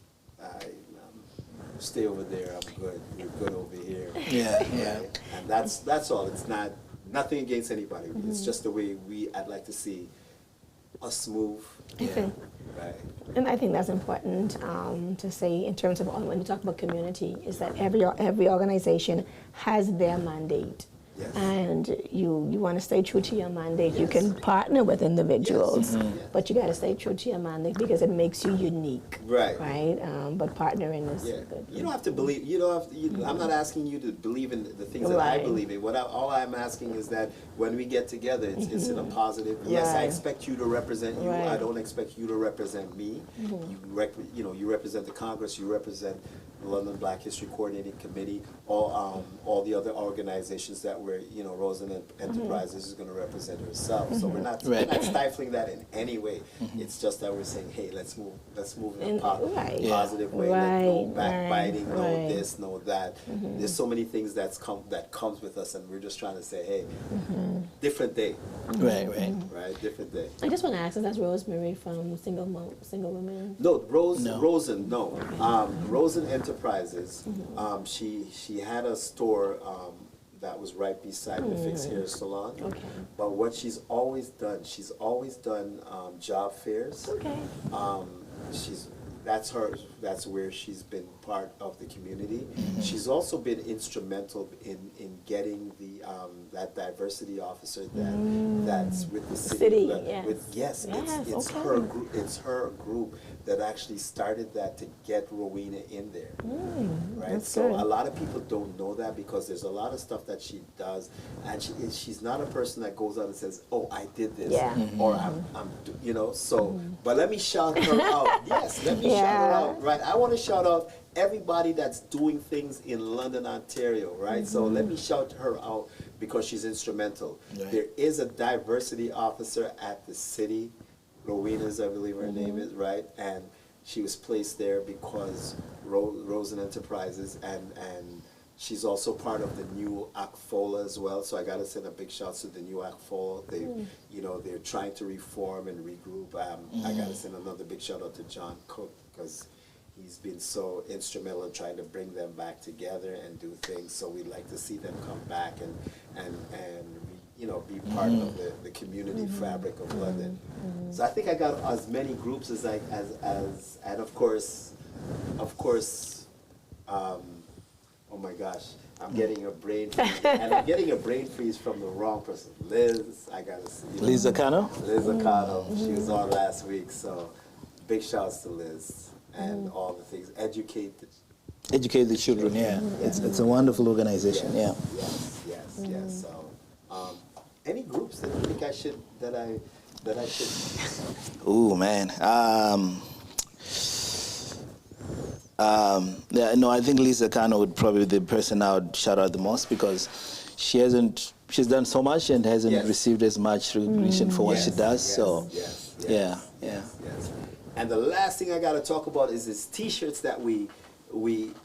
stay over there. I'm good. You're good over here. Yeah, yeah. Right? And that's all. It's nothing against anybody. It's just the way I'd like to see us move. I think, Right. and I think that's important to say in terms of when we talk about community, is that every organization has their mandate. Yes. And you want to stay true to your mandate. You Yes. can partner with individuals, Yes. but you got to stay true to your mandate because it makes you unique. Right. Right. But partnering is Yeah. good. You don't have to believe. You don't have to. I'm not asking you to believe in the things that I Right. believe in. All I'm asking is that when we get together, it's in a positive. Yes, I Right. expect you to represent you. I Right. don't expect you to represent me. You represent the Congress. You represent the London Black History Coordinating Committee. All the other organizations that Rosen Enterprises is going to represent herself. So we're not Right. stifling that in any way. It's just that we're saying, hey, let's move in a Right. positive way. Right, No backbiting, right, no right. this, no that. There's so many things that comes with us, and we're just trying to say, hey, different day, Right, right. right? Different day. I just want to ask, is that's Rosemary from Single Women? No, No. Rosen, no. Rosen Enterprises. She had a store that was right beside the Fix Hair Salon. Okay. But what she's always done job fairs. Okay. That's where she's been part of the community. She's also been instrumental in getting that diversity officer that's with the city. Yes. It's Okay. her group. It's her group that actually started that to get Rowena in there. Right. that's So good. a lot of people don't know that because there's a lot of stuff that she does, and she's not a person that goes out and says, "Oh, I did this," Yeah. or So, but let me shout her out. Yes, let me shout her out. Right. I want to shout out everybody that's doing things in London, Ontario. Right. So let me shout her out because she's instrumental. Right. There is a diversity officer at the city. Rowena's, I believe her name is, right? And she was placed there because Rosen Enterprises, and she's also part of the new ACFOLA as well. So I got to send a big shout to the new ACFOLA. They're trying to reform and regroup. I got to send another big shout out to John Cook because he's been so instrumental in trying to bring them back together and do things. So we'd like to see them come back and be part of the community fabric of London. So I think I got as many groups as and of course, oh my gosh, I'm getting a brain freeze, and I'm getting a brain freeze from the wrong person. Liz, I gotta see. Liz Acano? Liz Acano, she was on last week, so big shouts to Liz and all the things. Educate Educate the children, yeah. It's a wonderful organization, yeah. Yes. So, any groups that you think I should? Ooh, man. Yeah, no, I think Lisa Kano would probably be the person I would shout out the most because she's done so much and hasn't received as much recognition for what she does. Yes. And the last thing I got to talk about is these T-shirts that we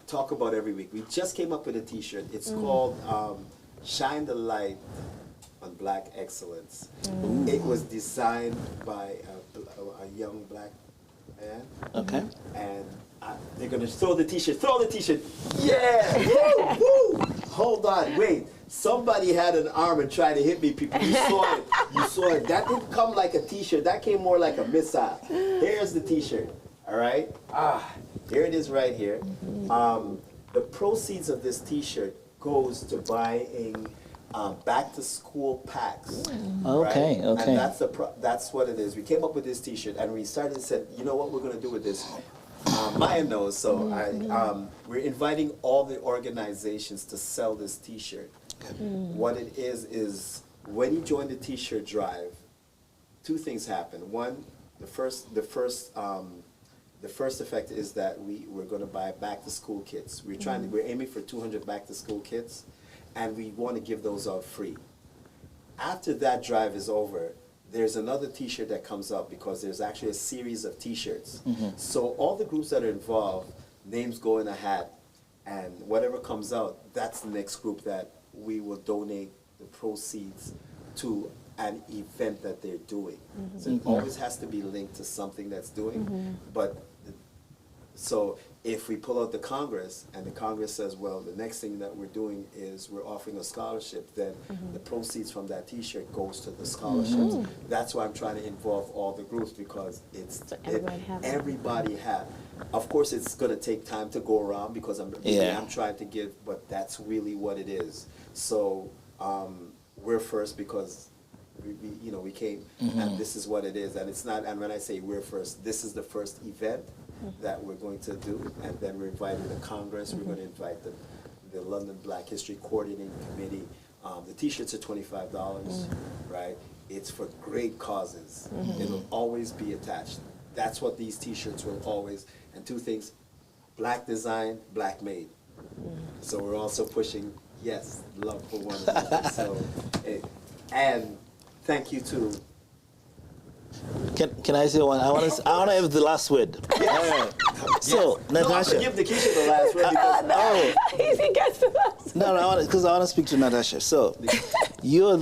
talk about every week. We just came up with a T-shirt. It's called "Shine the Light on Black Excellence." It was designed by a young black man. Okay. And they're gonna throw the T-shirt. Throw the T-shirt. Yeah! Woo! Woo! Hold on, wait. Somebody had an arm and tried to hit me, people. You saw it. You saw it. That didn't come like a T-shirt. That came more like a missile. Here's the T-shirt. All right. Here it is right here. The proceeds of this T-shirt goes to buying back-to-school packs. Okay. Right? Okay. And that's what it is. We came up with this T-shirt, and we started and said, you know what we're going to do with this? Maya knows, so we're inviting all the organizations to sell this T-shirt. What it is when you join the T-shirt drive, two things happen. One, the first effect is that we're going to buy back-to-school kits. We're aiming for 200 back-to-school kits, and we want to give those out free. After that drive is over, there's another T-shirt that comes up because there's actually a series of T-shirts. So all the groups that are involved, names go in a hat, and whatever comes out, that's the next group that we will donate the proceeds to an event that they're doing. So it always has to be linked to something that's doing. But so if we pull out the Congress and the Congress says, well, the next thing that we're doing is we're offering a scholarship, then the proceeds from that T-shirt goes to the scholarships. That's why I'm trying to involve all the groups, because it's everybody have. Of course, it's going to take time to go around because I'm trying to give, but that's really what it is. So we're first because we came, and this is what it is, and it's not. And when I say we're first, this is the first event that we're going to do, and then we're inviting the Congress. We're going to invite the London Black History Coordinating Committee. The T-shirts are $25, right? It's for great causes. It'll always be attached. That's what these T-shirts will always. And two things: Black design, Black made. So we're also pushing, yes, love for one another. So, and thank you to. Can I say one? I want to have the last word. Yes. So, No, Natasha. I'm give Nikisha the last word because He gets the last. No, because I want to speak to Natasha. So, you're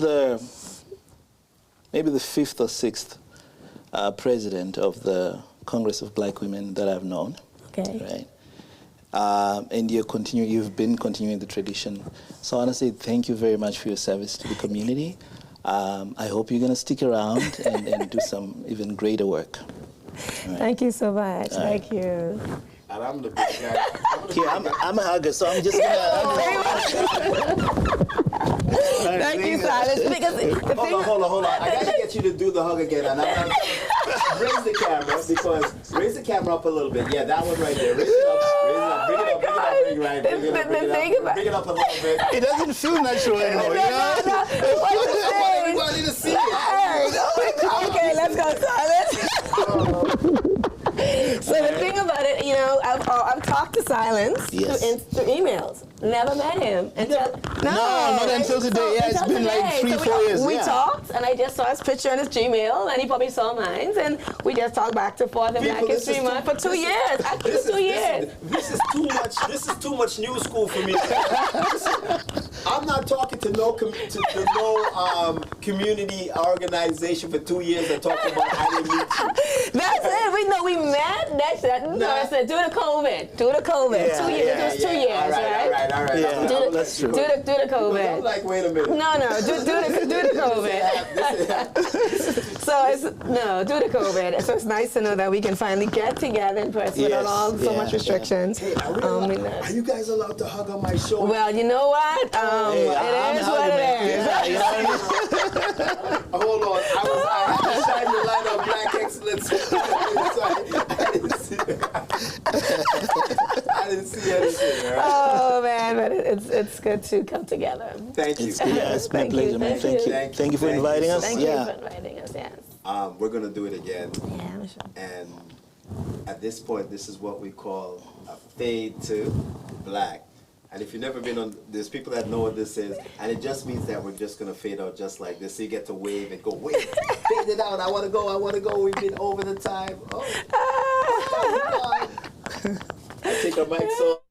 maybe the 5th or 6th president of the Congress of Black Women that I've known. Okay. Right. And you've been continuing the tradition. So I want to say thank you very much for your service to the community. I hope you're going to stick around and do some even greater work. Right. Thank you so much. Thank you. And I'm the big guy. Okay, I'm a hugger, so I'm just going to... Thank you, Silas. Because Hold on. I got to get you to do the hug again. And I'm raise the camera, raise the camera up a little bit. Yeah, that one right there. Raise it up. Bring it up a little bit. It doesn't feel natural anymore. I want you to see it. Okay, let's go, Silas. So the thing about it, I've talked to Silence through emails. Never met him until not until today. Yeah, it's been like 3-4 years. We talked, and I just saw his picture in his Gmail, and he probably saw mine, and we just talked back and forth in Black History Month for 2 years. Actually, 2 years. This is too much. This is too much new school for me. I'm not talking to no community organization for 2 years and talking about I didn't meet you. That's it. We met. That's it. No, I said due to COVID. 2 years. It was 2 years, right? All right. Yeah, that's true. Due to COVID. I'm like, wait a minute. No, due to COVID. Due to COVID. So it's nice to know that we can finally get together in person without so much restrictions. Hey, are you guys allowed to hug on my shoulder? Well, you know what? It is what it is. Hold on. I had to shine the light on Black excellence. I didn't see anything. Right? Oh man, but it's good to come together. Thank you. It's my pleasure, man. Thank you for inviting us. Thank you for inviting us. Yes. We're gonna do it again. Yeah, sure. And at this point, this is what we call a fade to black. And if you've never been on, there's people that know what this is, and it just means that we're just gonna fade out just like this. So you get to wave and go, wait, fade it out. I wanna go. We've been over the time. Oh God. I take our mics off.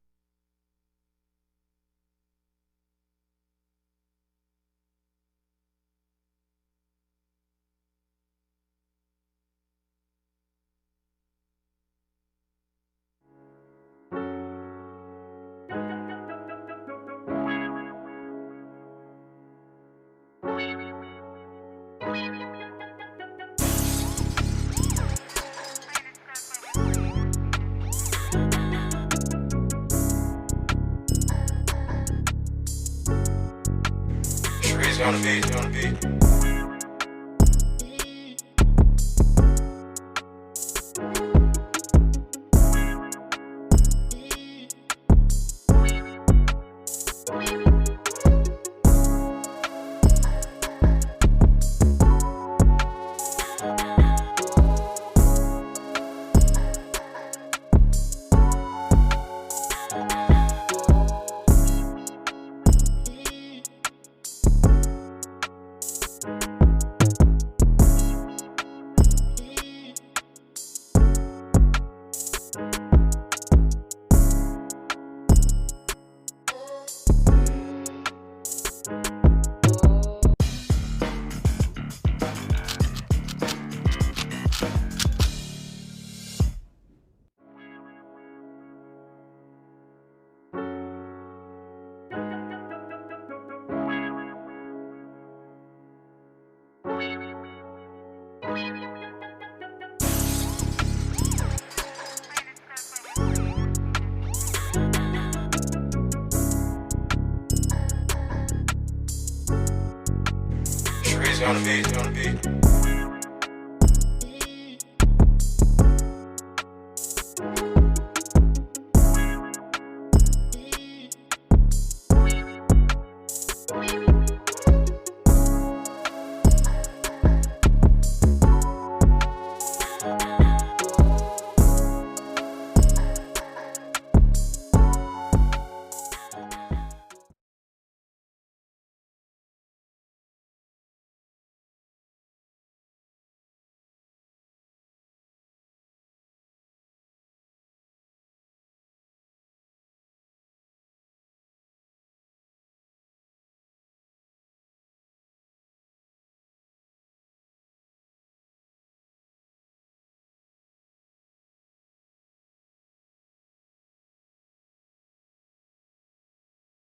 On the beat. on the beat.